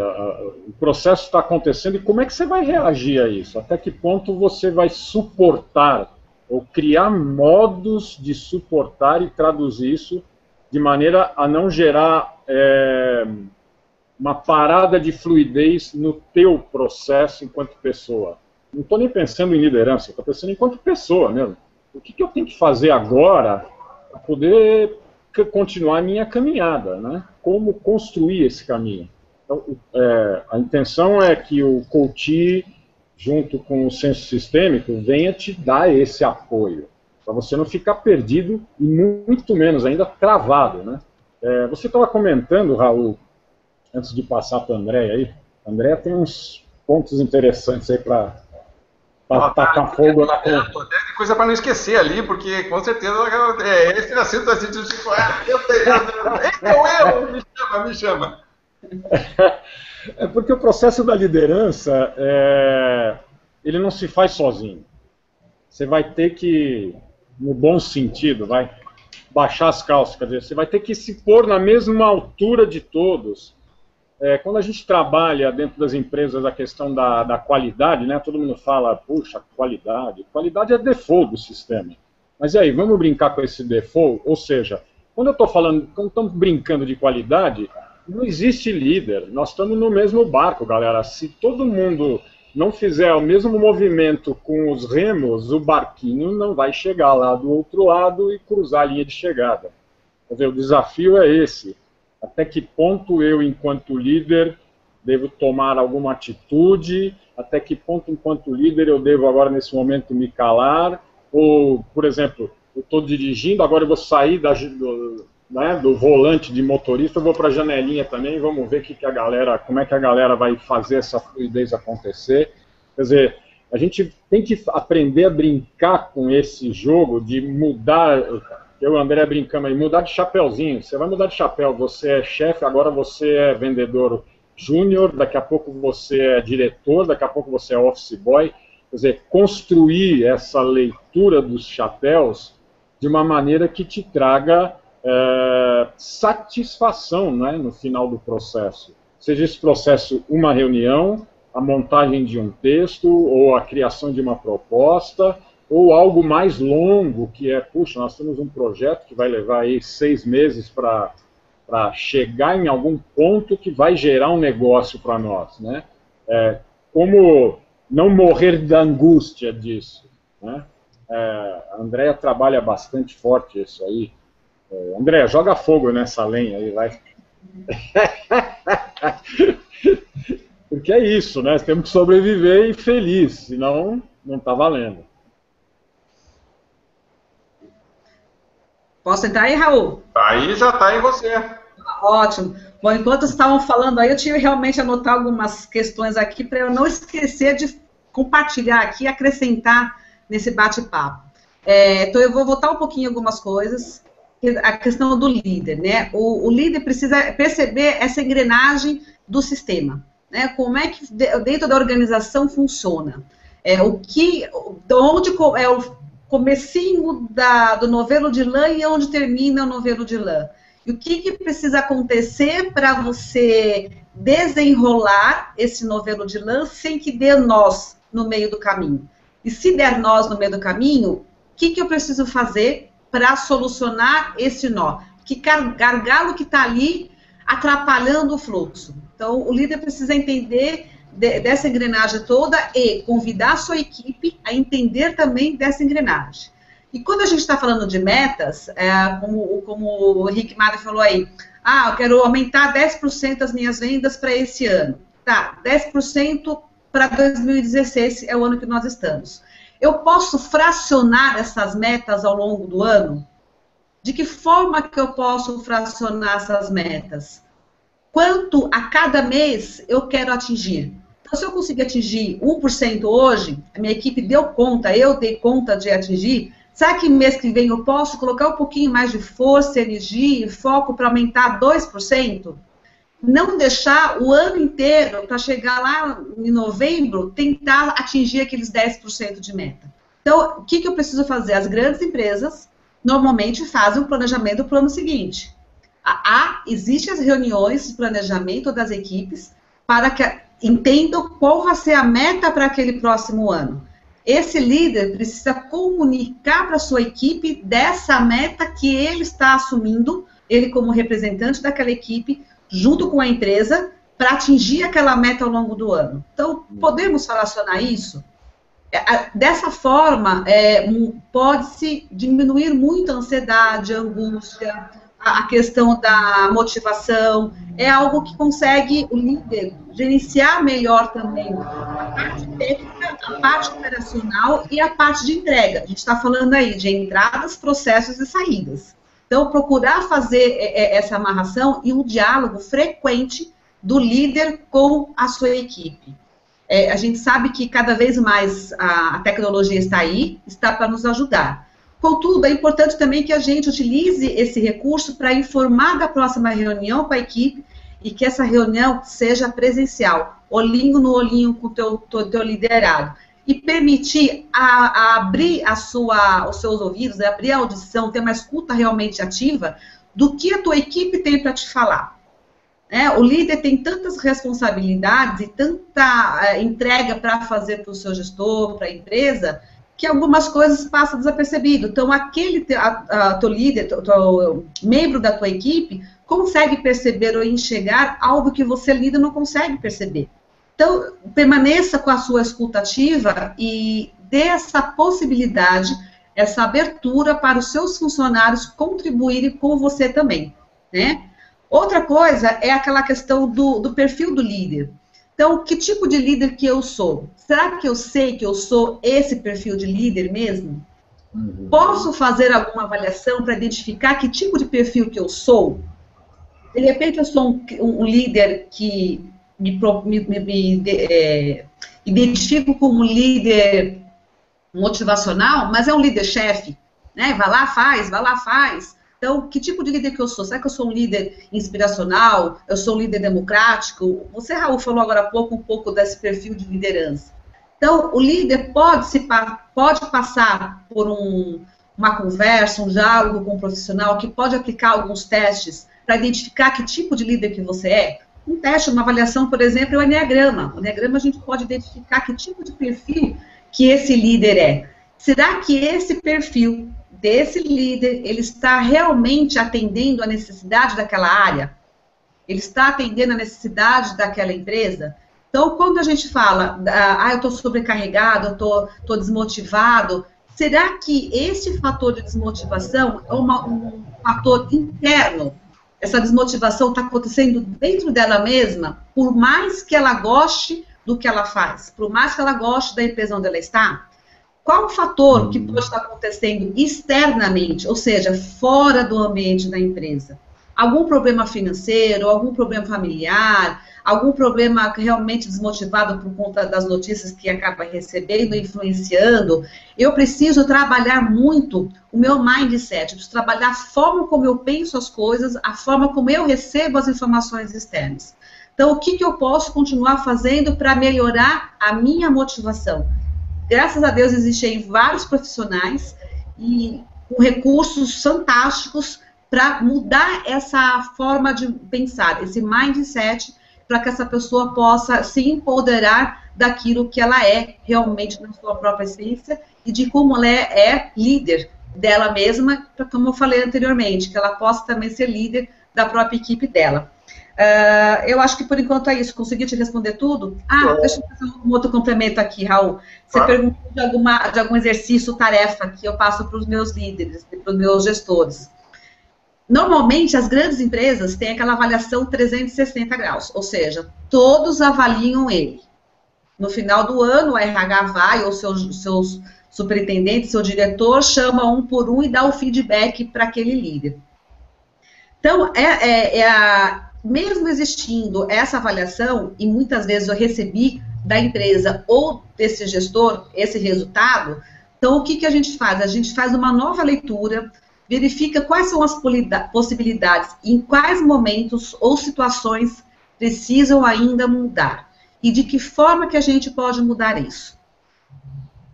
o processo está acontecendo, e como é que você vai reagir a isso? Até que ponto você vai suportar ou criar modos de suportar e traduzir isso de maneira a não gerar uma parada de fluidez no teu processo enquanto pessoa. Não estou nem pensando em liderança, estou pensando enquanto pessoa mesmo. O que eu tenho que fazer agora para poder continuar a minha caminhada, né? Como construir esse caminho? Então, a intenção é que o coach, junto com o senso sistêmico, venha te dar esse apoio, para você não ficar perdido e muito menos ainda travado, né? Você estava comentando, Raul, antes de passar para a Andréia aí, a Andréia tem uns pontos interessantes aí para tacar fogo na conta. Tem coisa para não esquecer ali, porque com certeza esse assunto assim, tipo, me chama. É porque o processo da liderança, ele não se faz sozinho. Você vai ter que, no bom sentido, vai baixar as calças, quer dizer, você vai ter que se pôr na mesma altura de todos. Quando a gente trabalha dentro das empresas a questão da qualidade, né, todo mundo fala, puxa, qualidade é default do sistema. Mas e aí, vamos brincar com esse default? Ou seja, quando estamos brincando de qualidade, não existe líder, nós estamos no mesmo barco, galera. Se todo mundo não fizer o mesmo movimento com os remos, o barquinho não vai chegar lá do outro lado e cruzar a linha de chegada. Quer dizer, o desafio é esse. Até que ponto eu, enquanto líder, devo tomar alguma atitude? Até que ponto, enquanto líder, eu devo agora, nesse momento, me calar? Ou, por exemplo, eu estou dirigindo, agora eu vou sair do volante de motorista, eu vou para a janelinha também, vamos ver como é que a galera vai fazer essa fluidez acontecer. Quer dizer, a gente tem que aprender a brincar com esse jogo de mudar. Eu e o André brincamos aí, mudar de chapéuzinho. Você vai mudar de chapéu, você é chefe, agora você é vendedor júnior, daqui a pouco você é diretor, daqui a pouco você é office boy. Quer dizer, construir essa leitura dos chapéus de uma maneira que te traga satisfação, né, no final do processo. Seja esse processo uma reunião, a montagem de um texto, ou a criação de uma proposta, ou algo mais longo, que é, puxa, nós temos um projeto que vai levar aí 6 meses para chegar em algum ponto que vai gerar um negócio para nós, né? Como não morrer da angústia disso, né? A Andréa trabalha bastante forte isso aí. Andréa, joga fogo nessa lenha aí, vai. Porque é isso, né? Temos que sobreviver e feliz, senão não está valendo. Posso entrar aí, Raul? Aí já está em você. Ótimo. Bom, enquanto vocês estavam falando aí, eu tive realmente anotar algumas questões aqui para eu não esquecer de compartilhar aqui, acrescentar nesse bate-papo. Então, eu vou voltar um pouquinho algumas coisas. A questão do líder, né? O líder precisa perceber essa engrenagem do sistema, né? Como é que dentro da organização funciona? De onde é o comecinho do novelo de lã e onde termina o novelo de lã? E o que precisa acontecer para você desenrolar esse novelo de lã sem que dê nós no meio do caminho? E se der nós no meio do caminho, o que eu preciso fazer para solucionar esse nó? Que gargalo que está ali atrapalhando o fluxo. Então, o líder precisa entender dessa engrenagem toda e convidar a sua equipe a entender também dessa engrenagem. E quando a gente está falando de metas, como o Henrique Mari falou aí, eu quero aumentar 10% as minhas vendas para esse ano. Tá, 10% para 2016 é o ano que nós estamos. Eu posso fracionar essas metas ao longo do ano? De que forma que eu posso fracionar essas metas? Quanto a cada mês eu quero atingir? Então, se eu conseguir atingir 1% hoje, a minha equipe deu conta, eu dei conta de atingir, será que mês que vem eu posso colocar um pouquinho mais de força, energia e foco para aumentar 2%? Não deixar o ano inteiro para chegar lá em novembro, tentar atingir aqueles 10% de meta. Então, o que eu preciso fazer? As grandes empresas normalmente fazem o planejamento para o ano seguinte. Existem as reuniões de planejamento das equipes para que entendam qual vai ser a meta para aquele próximo ano. Esse líder precisa comunicar para a sua equipe dessa meta que ele está assumindo, ele como representante daquela equipe, junto com a empresa, para atingir aquela meta ao longo do ano. Então, podemos relacionar isso? Dessa forma, pode-se diminuir muito a ansiedade, a angústia, a questão da motivação. É algo que consegue o líder gerenciar melhor também a parte técnica, a parte operacional e a parte de entrega. A gente está falando aí de entradas, processos e saídas. Então, procurar fazer essa amarração e um diálogo frequente do líder com a sua equipe. A gente sabe que cada vez mais a tecnologia está aí, está para nos ajudar. Contudo, é importante também que a gente utilize esse recurso para informar da próxima reunião com a equipe e que essa reunião seja presencial, olhinho no olhinho com o teu liderado. E permitir abrir os seus ouvidos, abrir a audição, ter uma escuta realmente ativa do que a tua equipe tem para te falar. O líder tem tantas responsabilidades e tanta entrega para fazer para o seu gestor, para a empresa, que algumas coisas passam desapercebido. Então, teu líder, teu membro da tua equipe, consegue perceber ou enxergar algo que você, líder, não consegue perceber. Então, permaneça com a sua escuta ativa e dê essa possibilidade, essa abertura para os seus funcionários contribuírem com você também, né? Outra coisa é aquela questão do perfil do líder. Então, que tipo de líder que eu sou? Será que eu sei que eu sou esse perfil de líder mesmo? Posso fazer alguma avaliação para identificar que tipo de perfil que eu sou? De repente, eu sou um líder que identifico como líder motivacional, mas é um líder-chefe, né? Vai lá, faz. Então, que tipo de líder que eu sou? Será que eu sou um líder inspiracional? Eu sou um líder democrático? Você, Raul, falou agora há pouco um pouco desse perfil de liderança. Então, o líder pode passar por uma conversa, um diálogo com um profissional que pode aplicar alguns testes para identificar que tipo de líder que você é. Um teste, uma avaliação, por exemplo, é o Enneagrama. O Enneagrama a gente pode identificar que tipo de perfil que esse líder é. Será que esse perfil desse líder, ele está realmente atendendo a necessidade daquela área? Ele está atendendo a necessidade daquela empresa? Então, quando a gente fala, eu estou sobrecarregado, eu estou desmotivado, será que esse fator de desmotivação é um fator interno? Essa desmotivação está acontecendo dentro dela mesma, por mais que ela goste do que ela faz, por mais que ela goste da empresa onde ela está? Qual o fator que pode estar acontecendo externamente, ou seja, fora do ambiente da empresa? Algum problema financeiro, algum problema familiar, algum problema realmente desmotivado por conta das notícias que acaba recebendo, influenciando? Eu preciso trabalhar muito o meu mindset, eu preciso trabalhar a forma como eu penso as coisas, a forma como eu recebo as informações externas. Então, o que eu posso continuar fazendo para melhorar a minha motivação? Graças a Deus existem vários profissionais e com recursos fantásticos para mudar essa forma de pensar, esse mindset, para que essa pessoa possa se empoderar daquilo que ela é realmente na sua própria essência e de como ela é líder dela mesma, como eu falei anteriormente, que ela possa também ser líder da própria equipe dela. Eu acho que por enquanto é isso. Consegui te responder tudo? Deixa eu fazer um outro complemento aqui, Raul. Você perguntou de algum exercício, tarefa que eu passo para os meus líderes, para os meus gestores. Normalmente, as grandes empresas têm aquela avaliação 360 graus, ou seja, todos avaliam ele. No final do ano, o RH vai, ou seus superintendentes, seu diretor, chama um por um e dá o feedback para aquele líder. Então, mesmo existindo essa avaliação, e muitas vezes eu recebi da empresa ou desse gestor esse resultado, então o que a gente faz? A gente faz uma nova leitura, verifica quais são as possibilidades, em quais momentos ou situações precisam ainda mudar, e de que forma que a gente pode mudar isso.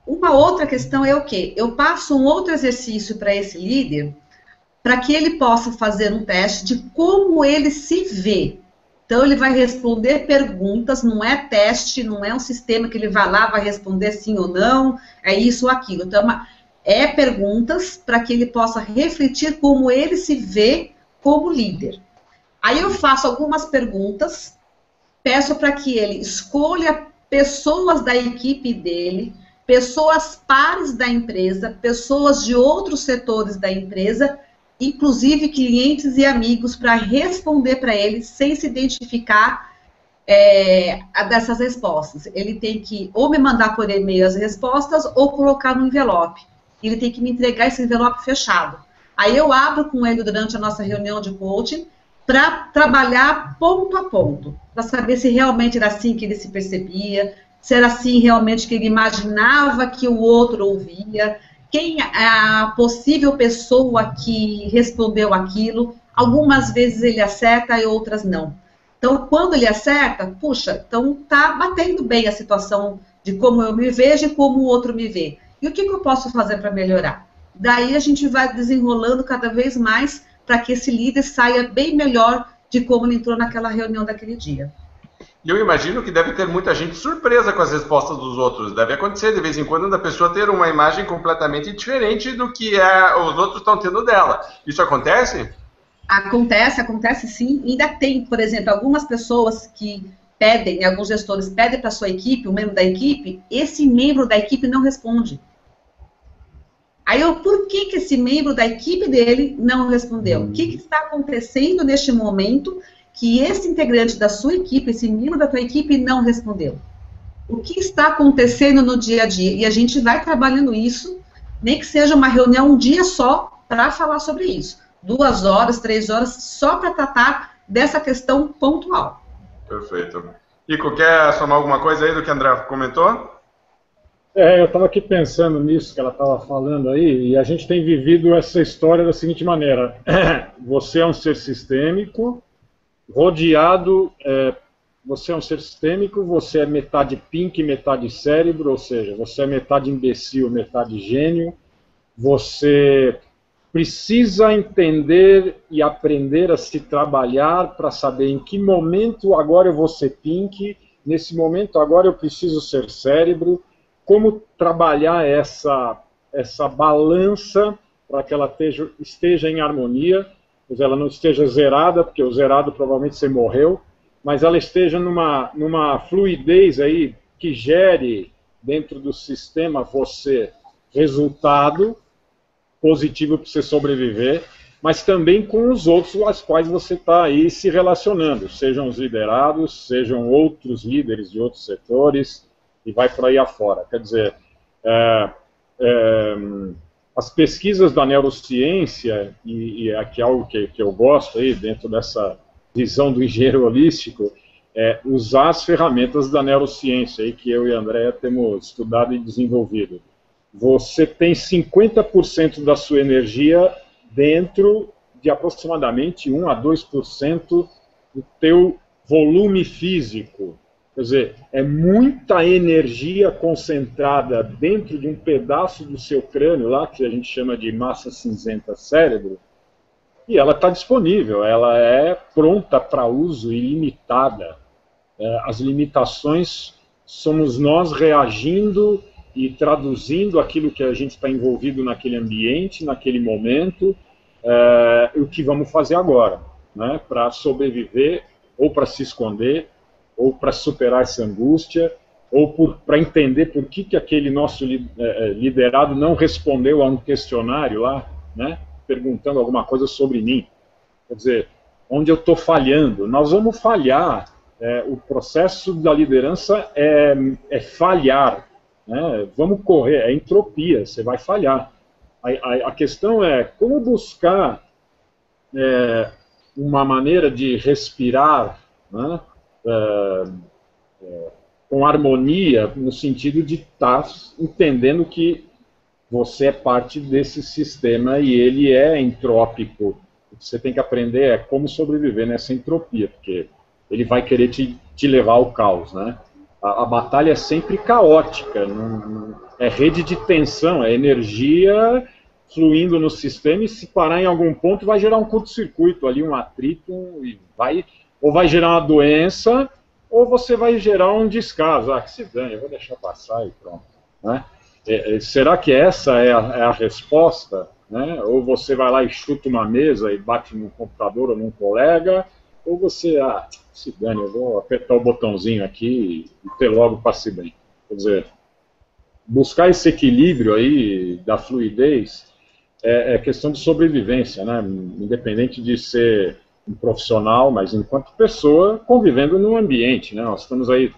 Uma outra questão é o quê? Eu passo um outro exercício para esse líder, para que ele possa fazer um teste de como ele se vê. Então, ele vai responder perguntas, não é teste, não é um sistema que ele vai lá, vai responder sim ou não, é isso ou aquilo. Então, é perguntas para que ele possa refletir como ele se vê como líder. Aí eu faço algumas perguntas, peço para que ele escolha pessoas da equipe dele, pessoas pares da empresa, pessoas de outros setores da empresa, inclusive clientes e amigos, para responder para ele sem se identificar dessas respostas. Ele tem que ou me mandar por e-mail as respostas ou colocar no envelope. Ele tem que me entregar esse envelope fechado. Aí eu abro com ele durante a nossa reunião de coaching para trabalhar ponto a ponto, para saber se realmente era assim que ele se percebia, se era assim realmente que ele imaginava que o outro ouvia, quem a possível pessoa que respondeu aquilo. Algumas vezes ele acerta e outras não. Então, quando ele acerta, puxa, então tá batendo bem a situação de como eu me vejo e como o outro me vê. E o que eu posso fazer para melhorar? Daí a gente vai desenrolando cada vez mais para que esse líder saia bem melhor de como ele entrou naquela reunião daquele dia. E eu imagino que deve ter muita gente surpresa com as respostas dos outros. Deve acontecer de vez em quando da pessoa ter uma imagem completamente diferente do que os outros estão tendo dela. Isso acontece? Acontece sim. Ainda tem, por exemplo, algumas pessoas que pedem, alguns gestores pedem para a sua equipe, um membro da equipe, esse membro da equipe não responde. Aí por que esse membro da equipe dele não respondeu? O que está acontecendo neste momento que esse integrante da sua equipe, esse membro da tua equipe não respondeu? O que está acontecendo no dia a dia? E a gente vai trabalhando isso, nem que seja uma reunião um dia só para falar sobre isso. 2 horas, 3 horas, só para tratar dessa questão pontual. Perfeito. Rico, quer somar alguma coisa aí do que a André comentou? Eu estava aqui pensando nisso que ela estava falando aí, e a gente tem vivido essa história da seguinte maneira. Você é um ser sistêmico, rodeado, você é um ser sistêmico, você é metade pink, metade cérebro, ou seja, você é metade imbecil, metade gênio, você precisa entender e aprender a se trabalhar para saber em que momento agora eu vou ser pink, nesse momento agora eu preciso ser cérebro, como trabalhar essa balança para que ela esteja em harmonia, pois ela não esteja zerada, porque o zerado provavelmente você morreu, mas ela esteja numa fluidez aí que gere dentro do sistema você resultado positivo para você sobreviver, mas também com os outros aos quais você está aí se relacionando, sejam os liderados, sejam outros líderes de outros setores, e vai por aí afora. Quer dizer, as pesquisas da neurociência, e aqui é algo que eu gosto aí, dentro dessa visão do engenheiro holístico, é usar as ferramentas da neurociência, aí, que eu e a Andrea temos estudado e desenvolvido. Você tem 50% da sua energia dentro de aproximadamente 1 a 2% do teu volume físico. Quer dizer, é muita energia concentrada dentro de um pedaço do seu crânio, lá que a gente chama de massa cinzenta cérebro, e ela está disponível, ela é pronta para uso, ilimitada. As limitações somos nós reagindo e traduzindo aquilo que a gente está envolvido naquele ambiente, naquele momento, o que vamos fazer agora, né, para sobreviver, ou para se esconder, ou para superar essa angústia, ou para entender por que aquele nosso liderado não respondeu a um questionário lá, né, perguntando alguma coisa sobre mim. Quer dizer, onde eu estou falhando. Nós vamos falhar. O processo da liderança é falhar. Né? Vamos correr, é entropia, você vai falhar. A questão é como buscar uma maneira de respirar, né? Com harmonia, no sentido de estar entendendo que você é parte desse sistema e ele é entrópico. O que você tem que aprender é como sobreviver nessa entropia, porque ele vai querer te levar ao caos, né? A batalha é sempre caótica, é rede de tensão, é energia fluindo no sistema, e se parar em algum ponto vai gerar um curto-circuito ali, um atrito, e ou vai gerar uma doença, ou você vai gerar um descaso. Que se dane, eu vou deixar passar e pronto. Né? Será que essa é a resposta? Né? Ou você vai lá e chuta uma mesa e bate num computador ou num colega, ou você, se dane, eu vou apertar o botãozinho aqui e ter logo passe bem. Quer dizer, buscar esse equilíbrio aí da fluidez é questão de sobrevivência, né? Independente de ser um profissional, mas enquanto pessoa convivendo no ambiente, né? Nós estamos aí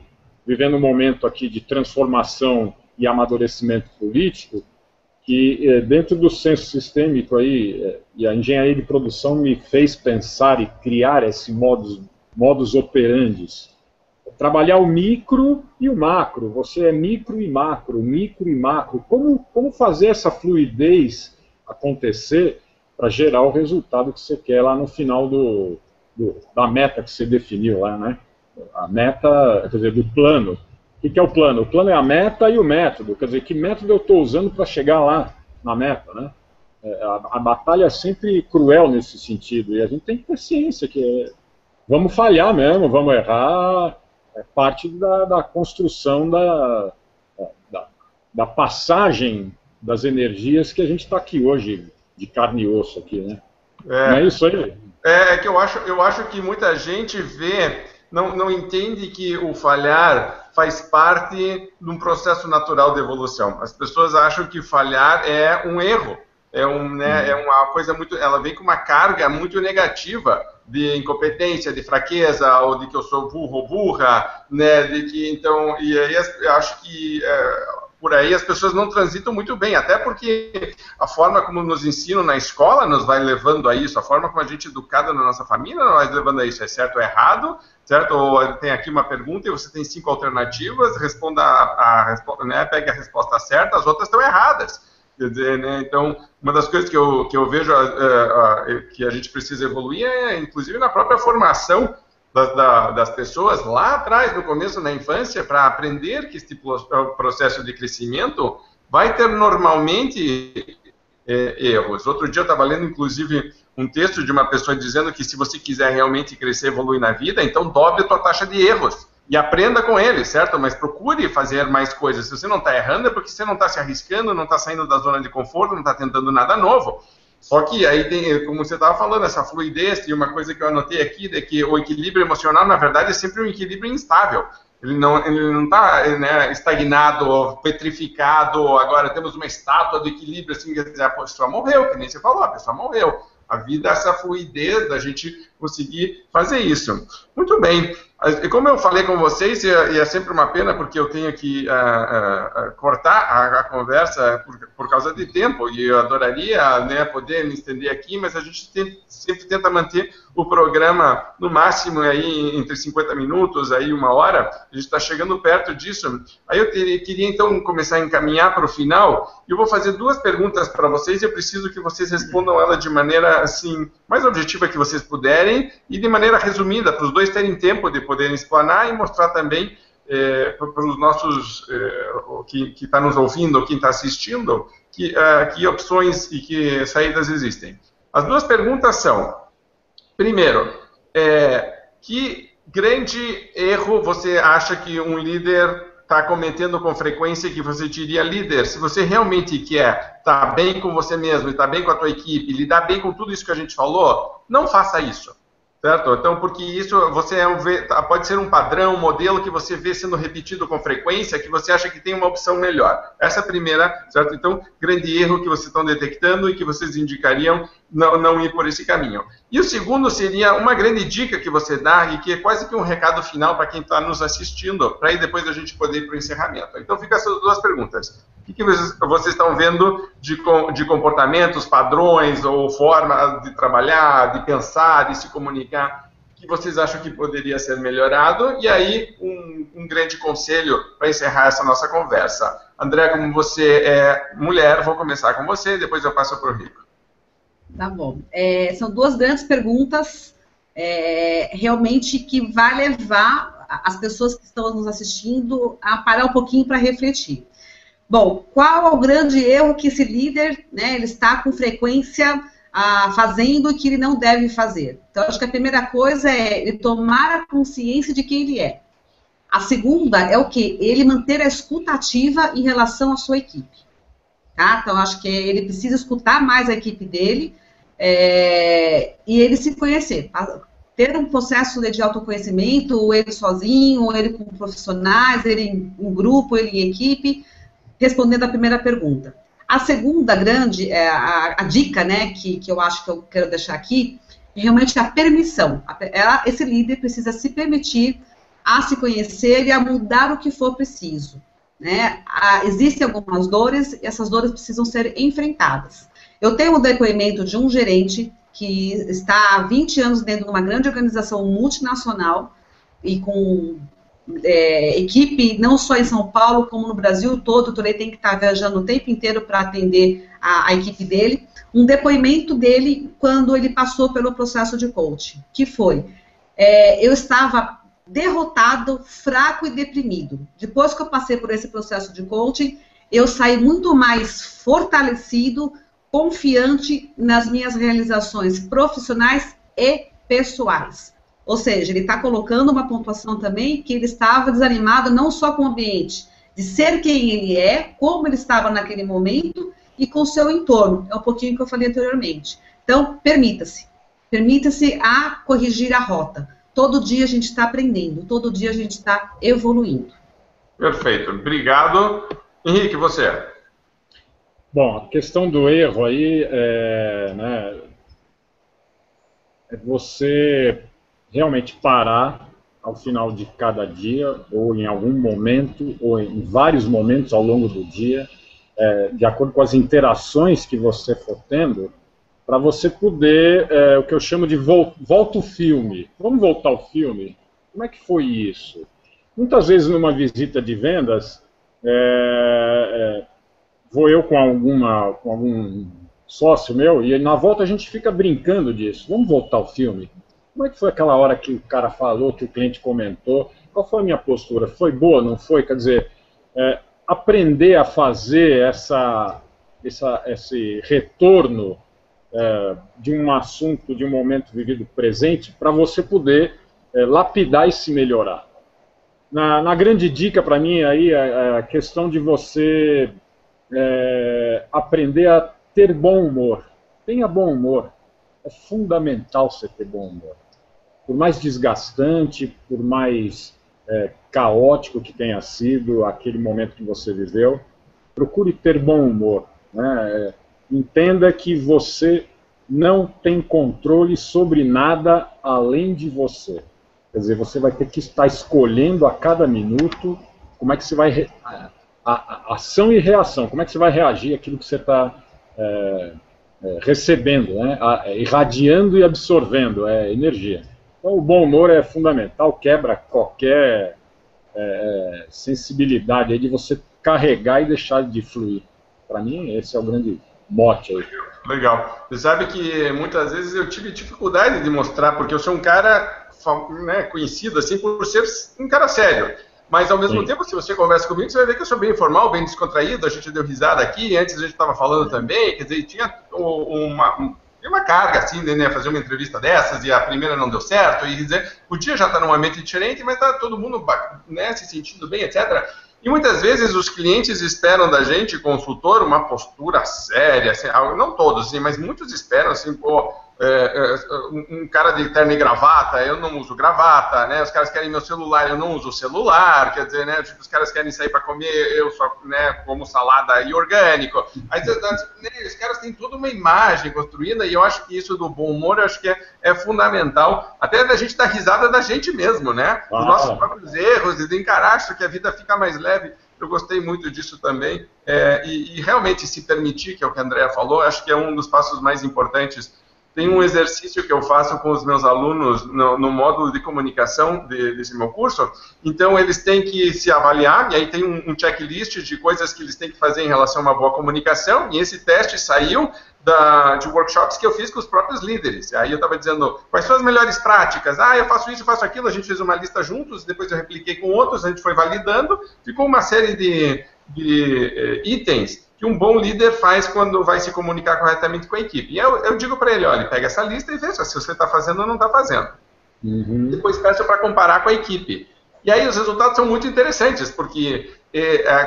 vivendo um momento aqui de transformação e amadurecimento político, que dentro do senso sistêmico aí, e a engenharia de produção me fez pensar e criar esse modus operandi. Trabalhar o micro e o macro, você é micro e macro. Como fazer essa fluidez acontecer para gerar o resultado que você quer lá no final da meta que você definiu lá, né? A meta, quer dizer, do plano. O que é o plano? O plano é a meta e o método. Quer dizer, que método eu estou usando para chegar lá na meta, né? A batalha é sempre cruel nesse sentido. E a gente tem que ter ciência que vamos falhar mesmo, vamos errar. É parte da construção da passagem das energias que a gente está aqui hoje, de carne e osso aqui, né? Não é isso aí? É que eu acho que muita gente não entende que o falhar faz parte de um processo natural de evolução. As pessoas acham que falhar é um erro, é uma coisa muito, ela vem com uma carga muito negativa de incompetência, de fraqueza, ou de que eu sou burro ou burra, né? Então, e aí eu acho que por aí as pessoas não transitam muito bem, até porque a forma como nos ensinam na escola nos vai levando a isso, a forma como a gente é educado na nossa família nos vai levando a isso, é certo ou errado, certo? Ou tem aqui uma pergunta e você tem 5 alternativas, responda né, pegue a resposta certa, as outras estão erradas. Quer dizer, né, então, uma das coisas que eu vejo que a gente precisa evoluir é, inclusive, na própria formação das pessoas lá atrás, no começo, na infância, para aprender que este processo de crescimento vai ter normalmente erros. Outro dia eu estava lendo, inclusive, um texto de uma pessoa dizendo que se você quiser realmente crescer e evoluir na vida, então dobre a tua taxa de erros e aprenda com eles, certo? Mas procure fazer mais coisas. Se você não está errando é porque você não está se arriscando, não está saindo da zona de conforto, não está tentando nada novo. Só que aí tem, como você estava falando, essa fluidez, e uma coisa que eu anotei aqui, é que o equilíbrio emocional, na verdade, é sempre um equilíbrio instável. Ele não está, né, estagnado, ou petrificado, agora temos uma estátua do equilíbrio, assim, quer dizer, a pessoa morreu, que nem você falou, a pessoa morreu. A vida é essa fluidez da gente conseguir fazer isso. Muito bem. Como eu falei com vocês, e é sempre uma pena porque eu tenho que cortar a conversa por causa de tempo, e eu adoraria, né, poder me estender aqui, mas a gente sempre tenta manter o programa no máximo aí entre 50 minutos, aí 1 hora, a gente está chegando perto disso. Aí eu queria então começar a encaminhar para o final, e eu vou fazer 2 perguntas para vocês, e eu preciso que vocês respondam ela de maneira assim, mais objetiva que vocês puderem, e de maneira resumida, para os dois terem tempo de poderem explanar e mostrar também para os nossos, que está nos ouvindo, ou quem está assistindo, que opções e que saídas existem. As 2 perguntas são, primeiro, que grande erro você acha que um líder está cometendo com frequência, que você diria, líder, se você realmente quer estar bem com você mesmo, estar bem com a tua equipe, lidar bem com tudo isso que a gente falou, não faça isso. Certo? Então, porque isso pode ser um padrão, um modelo que você vê sendo repetido com frequência, que você acha que tem uma opção melhor. Essa é a primeira, certo? Então, grande erro que vocês estão detectando e que vocês indicariam não ir por esse caminho. E o segundo seria uma grande dica que você dá e que é quase que um recado final para quem está nos assistindo, para aí depois a gente poder ir para o encerramento. Então, fica essas 2 perguntas. O que vocês estão vendo de comportamentos, padrões ou forma de trabalhar, de pensar, de se comunicar, que vocês acham que poderia ser melhorado? E aí, um grande conselho para encerrar essa nossa conversa. André, como você é mulher, vou começar com você, depois eu passo para o Rico. Tá bom. São 2 grandes perguntas, realmente, que vai levar as pessoas que estão nos assistindo a parar um pouquinho para refletir. Bom, qual é o grande erro que esse líder, né, ele está com frequência fazendo e que ele não deve fazer? Então, acho que a primeira coisa é ele tomar a consciência de quem ele é. A segunda é o quê? Ele manter a escuta ativa em relação à sua equipe. Tá? Então, acho que ele precisa escutar mais a equipe dele e ele se conhecer. Ter um processo de autoconhecimento, ou ele sozinho, ou ele com profissionais, ele em grupo, ele em equipe, respondendo a primeira pergunta. A segunda grande, a dica, né, que eu acho que eu quero deixar aqui, é realmente a permissão. Esse líder precisa se permitir a se conhecer e a mudar o que for preciso. Né? Existem algumas dores e essas dores precisam ser enfrentadas. Eu tenho um depoimento de um gerente que está há 20 anos dentro de uma grande organização multinacional e com equipe não só em São Paulo, como no Brasil todo. Ele tem que estar viajando o tempo inteiro para atender a equipe dele. Um depoimento dele quando ele passou pelo processo de coaching, que foi, eu estava derrotado, fraco e deprimido. Depois que eu passei por esse processo de coaching, eu saí muito mais fortalecido, confiante nas minhas realizações profissionais e pessoais. Ou seja, ele está colocando uma pontuação também que ele estava desanimado não só com o ambiente, de ser quem ele é, como ele estava naquele momento e com o seu entorno. É um pouquinho que eu falei anteriormente. Então, permita-se a corrigir a rota. Todo dia a gente está aprendendo, todo dia a gente está evoluindo. Perfeito, obrigado. Henrique, você? Bom, a questão do erro aí é você realmente parar ao final de cada dia, ou em algum momento, ou em vários momentos ao longo do dia, de acordo com as interações que você for tendo, para você poder, o que eu chamo de volta o filme. Vamos voltar ao filme? Como é que foi isso? Muitas vezes numa visita de vendas, vou eu com algum sócio meu, e na volta a gente fica brincando disso. Vamos voltar ao filme? Como é que foi aquela hora que o cara falou, que o cliente comentou? Qual foi a minha postura? Foi boa, não foi? Quer dizer, aprender a fazer esse retorno de um assunto, de um momento vivido presente, para você poder lapidar e se melhorar. Na grande dica para mim aí é a questão de você aprender a ter bom humor. Tenha bom humor. É fundamental você ter bom humor. Por mais desgastante, por mais caótico que tenha sido aquele momento que você viveu, procure ter bom humor, né? Entenda que você não tem controle sobre nada além de você. Quer dizer, você vai ter que estar escolhendo a cada minuto como é que você vai... ação e reação, como é que você vai reagir àquilo que você está recebendo, né? Irradiando e absorvendo energia. Então, o bom humor é fundamental, quebra qualquer sensibilidade aí de você carregar e deixar de fluir. Para mim, esse é o grande mote aí. Legal. Você sabe que muitas vezes eu tive dificuldade de mostrar, porque eu sou um cara conhecido assim por ser um cara sério. Mas, ao mesmo tempo, se você conversa comigo, você vai ver que eu sou bem informal, bem descontraído. A gente deu risada aqui, antes a gente estava falando também. Quer dizer, tinha uma carga, assim, né, fazer uma entrevista dessas, e a primeira não deu certo, e dizer, podia já estar num ambiente diferente, mas está todo mundo, né, se sentindo bem, etc. E muitas vezes os clientes esperam da gente, consultor, uma postura séria, assim, não todos, assim, mas muitos esperam, assim, pô, um cara de terno e gravata, eu não uso gravata, né? Os caras querem meu celular, eu não uso o celular, quer dizer, né? Tipo, os caras querem sair para comer, eu só, né, como salada e orgânico. Aí, os caras têm toda uma imagem construída, e eu acho que isso do bom humor, eu acho que é fundamental, até da gente dar risada da gente mesmo, né? Dos nossos próprios erros, e de encarar isso, que a vida fica mais leve. Eu gostei muito disso também, e realmente se permitir, que é o que a Andrea falou, acho que é um dos passos mais importantes. Tem um exercício que eu faço com os meus alunos no módulo de comunicação desse meu curso. Então, eles têm que se avaliar, e aí tem um checklist de coisas que eles têm que fazer em relação a uma boa comunicação, e esse teste saiu de workshops que eu fiz com os próprios líderes. Aí eu estava dizendo, quais são as melhores práticas? Eu faço isso, eu faço aquilo, a gente fez uma lista juntos, depois eu repliquei com outros, a gente foi validando, ficou uma série de itens que um bom líder faz quando vai se comunicar corretamente com a equipe. E eu digo para ele, olha, pega essa lista e veja se você está fazendo ou não está fazendo. Depois peça para comparar com a equipe. E aí os resultados são muito interessantes, porque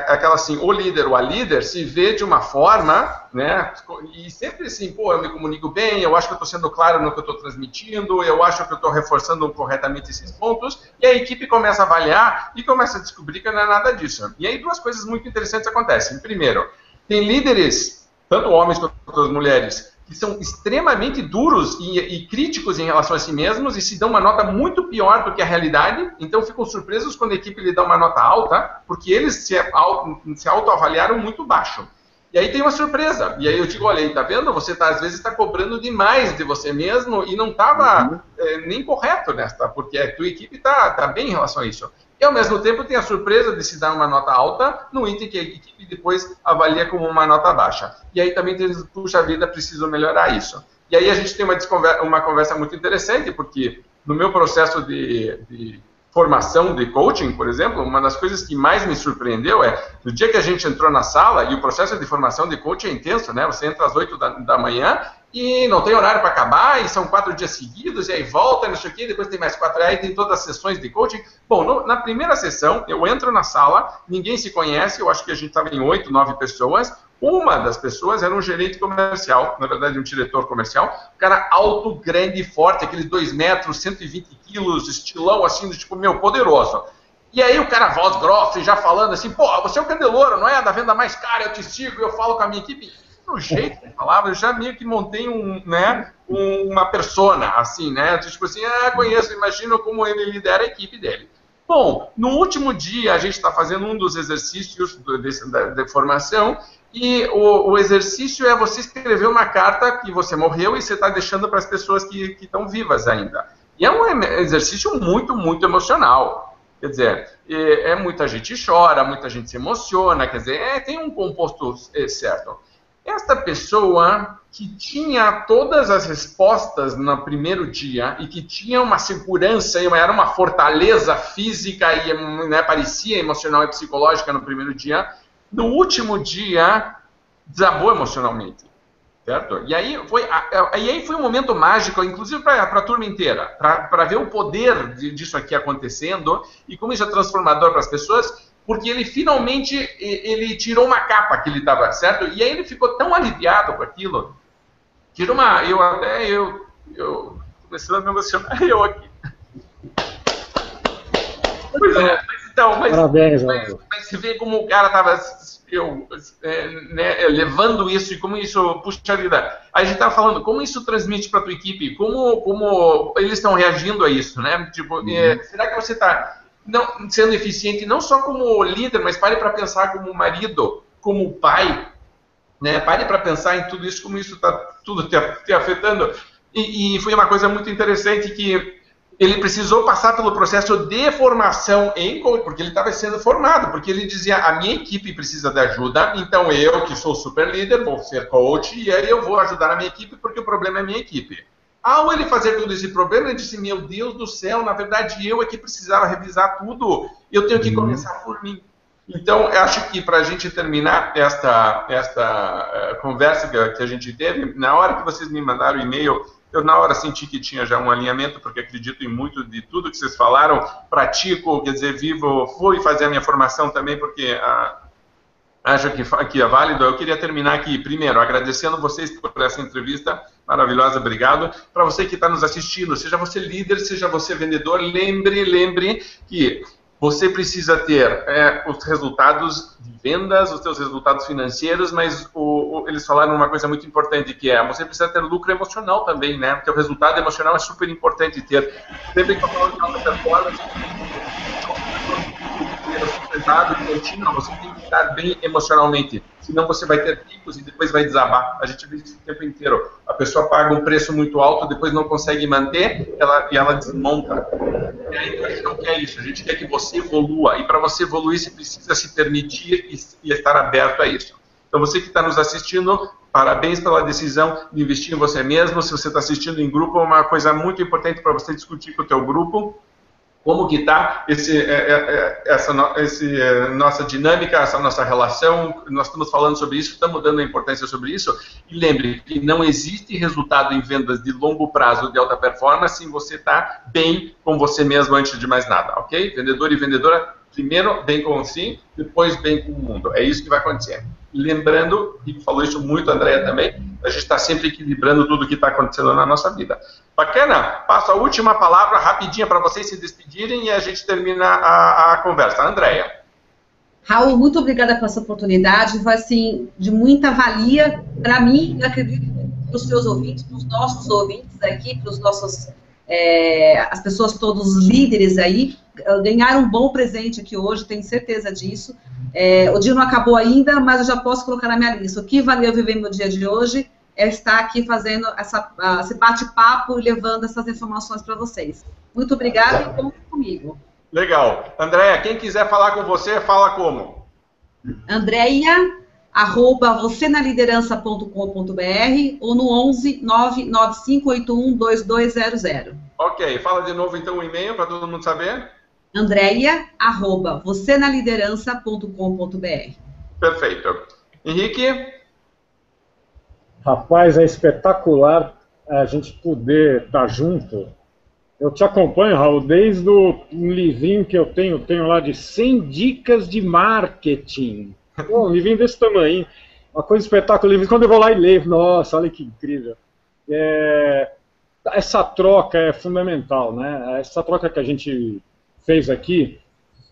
aquela assim, o líder ou a líder se vê de uma forma, né, e sempre assim, pô, eu me comunico bem, eu acho que eu estou sendo claro no que eu estou transmitindo, eu acho que eu estou reforçando corretamente esses pontos, e a equipe começa a avaliar e começa a descobrir que não é nada disso. E aí duas coisas muito interessantes acontecem. Primeiro, tem líderes, tanto homens quanto as mulheres, que são extremamente duros e críticos em relação a si mesmos e se dão uma nota muito pior do que a realidade, então ficam surpresos quando a equipe lhe dá uma nota alta, porque eles se autoavaliaram muito baixo. E aí tem uma surpresa, e aí eu digo, olha, tá vendo? Você às vezes está cobrando demais de você mesmo e não estava nem correto nesta, porque a tua equipe está bem em relação a isso. E, ao mesmo tempo, tem a surpresa de se dar uma nota alta no item que a equipe depois avalia como uma nota baixa. E aí também tem, puxa vida, preciso melhorar isso. E aí a gente tem uma conversa muito interessante, porque no meu processo de formação de coaching, por exemplo, uma das coisas que mais me surpreendeu é, no dia que a gente entrou na sala, e o processo de formação de coaching é intenso, né? Você entra às 8 da manhã e não tem horário para acabar, e são 4 dias seguidos, e aí volta, não sei o quê, depois tem mais 4, aí tem todas as sessões de coaching. Bom, na primeira sessão, eu entro na sala, ninguém se conhece, eu acho que a gente estava em 8, 9 pessoas, uma das pessoas era um gerente comercial, na verdade um diretor comercial, um cara alto, grande, forte, aqueles 2 metros, 120 quilos, estilão assim, tipo, meu, poderoso. E aí o cara, voz grossa, e já falando assim, pô, você é o Candeloro, não é? Da venda mais cara, eu te sigo, eu falo com a minha equipe. no jeito que falava, eu já meio que montei uma persona, assim, né? Tipo assim, conheço, imagino como ele lidera a equipe dele. Bom, no último dia a gente está fazendo um dos exercícios da formação e o exercício é você escrever uma carta que você morreu e você está deixando para as pessoas que estão vivas ainda. E é um exercício muito, muito emocional. Quer dizer, muita gente chora, muita gente se emociona, quer dizer, tem um composto certo. Esta pessoa que tinha todas as respostas no primeiro dia e que tinha uma segurança, era uma fortaleza física e parecia emocional e psicológica no primeiro dia, no último dia desabou emocionalmente. Certo? E aí foi um momento mágico, inclusive para a turma inteira, para ver o poder disso aqui acontecendo e como isso é transformador para as pessoas, porque ele finalmente tirou uma capa que ele estava, certo? E aí ele ficou tão aliviado com aquilo, eu começando a me emocionar, eu aqui. Pois é, Parabéns, mas você vê como o cara estava levando isso e como isso, puxa vida, a gente estava falando, como isso transmite para a tua equipe, como eles estão reagindo a isso, né? Tipo, será que você está sendo eficiente não só como líder, mas pare para pensar como marido, como pai, né? Pare para pensar em tudo isso, como isso está tudo te afetando. E foi uma coisa muito interessante que ele precisou passar pelo processo de formação porque ele estava sendo formado, porque ele dizia, a minha equipe precisa de ajuda, então eu, que sou super líder, vou ser coach, e aí eu vou ajudar a minha equipe, porque o problema é a minha equipe. Ao ele fazer todo esse problema, ele disse, meu Deus do céu, na verdade eu é que precisava revisar tudo, eu tenho que começar por mim. Então, eu acho que para a gente terminar esta conversa que a gente teve, na hora que vocês me mandaram o e-mail, eu na hora senti que tinha já um alinhamento, porque acredito em muito de tudo que vocês falaram, pratico, quer dizer, fui fazer a minha formação também, porque acho que é válido. Eu queria terminar aqui, primeiro, agradecendo vocês por essa entrevista maravilhosa, obrigado. Para você que está nos assistindo, seja você líder, seja você vendedor, lembre que você precisa ter os resultados de vendas, os seus resultados financeiros, mas eles falaram uma coisa muito importante, que você precisa ter lucro emocional também, né? Porque o resultado emocional é super importante ter. Sempre que eu falo de alta performance, você tem que estar bem emocionalmente, senão você vai ter picos e depois vai desabar. A gente vê isso o tempo inteiro. A pessoa paga um preço muito alto, depois não consegue manter e ela desmonta. E aí a gente não quer isso, a gente quer que você evolua, e para você evoluir você precisa se permitir e estar aberto a isso. Então você que está nos assistindo, parabéns pela decisão de investir em você mesmo. Se você está assistindo em grupo, é uma coisa muito importante para você discutir com o teu grupo. Como que está essa nossa dinâmica, essa nossa relação, nós estamos falando sobre isso, estamos dando importância sobre isso, e lembre que não existe resultado em vendas de longo prazo de alta performance se você está bem com você mesmo antes de mais nada, ok? Vendedor e vendedora, primeiro bem com si, depois bem com o mundo, é isso que vai acontecer. Lembrando, e falou isso muito a Andréia também, a gente está sempre equilibrando tudo o que está acontecendo na nossa vida. Bacana? Passo a última palavra rapidinha para vocês se despedirem e a gente termina a conversa. Andréia. Raul, muito obrigada por essa oportunidade, foi assim, de muita valia para mim, eu acredito, para os seus ouvintes, para os nossos ouvintes aqui, para os nossos, as pessoas, todos os líderes aí, ganharam um bom presente aqui hoje, tenho certeza disso. O dia não acabou ainda, mas eu já posso colocar na minha lista. O que valeu viver meu dia de hoje é estar aqui fazendo esse bate-papo e levando essas informações para vocês. Muito obrigada e contem comigo. Legal. Andréia, quem quiser falar com você, fala como? Andréia, @vocenaliderança.com.br ou no 11 99581 2200. Ok, fala de novo então o e-mail para todo mundo saber. Andréia, @vocenaliderança.com.br. Perfeito. Henrique? Rapaz, é espetacular a gente poder estar junto. Eu te acompanho, Raul, desde um livrinho que eu tenho lá de 100 dicas de marketing. Pô, um livrinho desse tamanho. Uma coisa espetacular. Quando eu vou lá e leio, nossa, olha que incrível. Essa troca é fundamental, né? Essa troca que a gente fez aqui,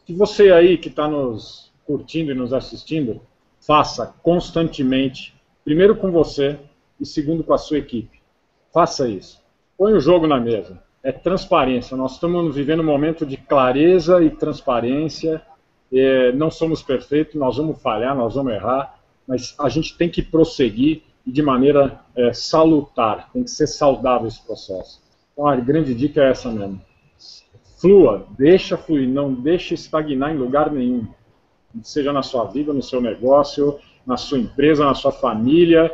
que você aí que está nos curtindo e nos assistindo, faça constantemente. Primeiro com você e segundo com a sua equipe. Faça isso. Põe o jogo na mesa. É transparência. Nós estamos vivendo um momento de clareza e transparência. Não somos perfeitos, nós vamos falhar, nós vamos errar, mas a gente tem que prosseguir de maneira salutar. Tem que ser saudável esse processo. Então a grande dica é essa mesmo. Flua, deixa fluir, não deixa estagnar em lugar nenhum. Seja na sua vida, no seu negócio, na sua empresa, na sua família,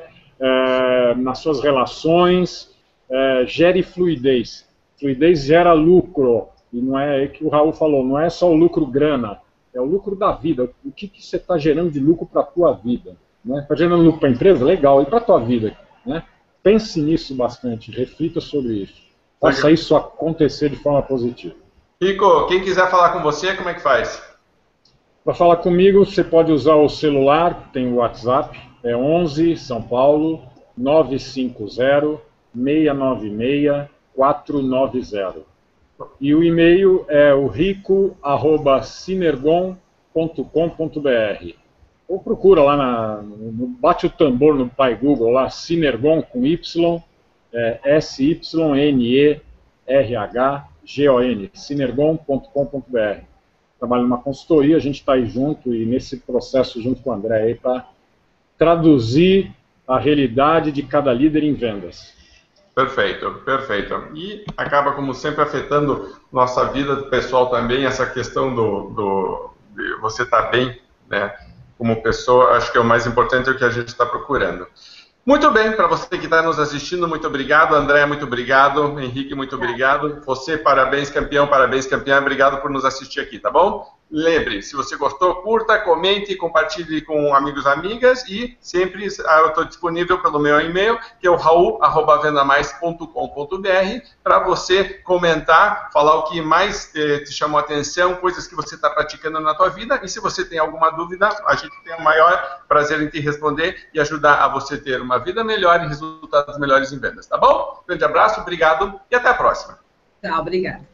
nas suas relações, gere fluidez. Fluidez gera lucro, e não é o que o Raul falou, não é só o lucro grana, é o lucro da vida. O que você está gerando de lucro para a tua vida? Está gerando lucro para a empresa? Legal, e para a tua vida? Né? Pense nisso bastante, reflita sobre isso. Faça isso acontecer de forma positiva. Rico, quem quiser falar com você, como é que faz? Para falar comigo, você pode usar o celular, tem o WhatsApp, é 11 São Paulo 950-696-490. E o e-mail é o rico@synergon.com.br. Ou procura lá, bate o tambor no Pai Google, lá, Synergon com Y, SYNERHGON, synergon.com.br. Trabalho numa consultoria, a gente está aí junto e nesse processo junto com o André aí para traduzir a realidade de cada líder em vendas. Perfeito, perfeito. E acaba, como sempre, afetando nossa vida pessoal também, essa questão de você estar bem, né, como pessoa, acho que é o mais importante, é o que a gente está procurando. Muito bem, para você que está nos assistindo, muito obrigado. André, muito obrigado. Henrique, muito obrigado. Você, parabéns, campeão, obrigado por nos assistir aqui, tá bom? Lembre, se você gostou, curta, comente, compartilhe com amigos e amigas e sempre eu estou disponível pelo meu e-mail, que é o raul@vendamais.com.br, para você comentar, falar o que mais te chamou a atenção, coisas que você está praticando na tua vida, e se você tem alguma dúvida, a gente tem o maior prazer em te responder e ajudar a você ter uma vida melhor e resultados melhores em vendas, tá bom? Grande abraço, obrigado e até a próxima. Tchau, obrigada.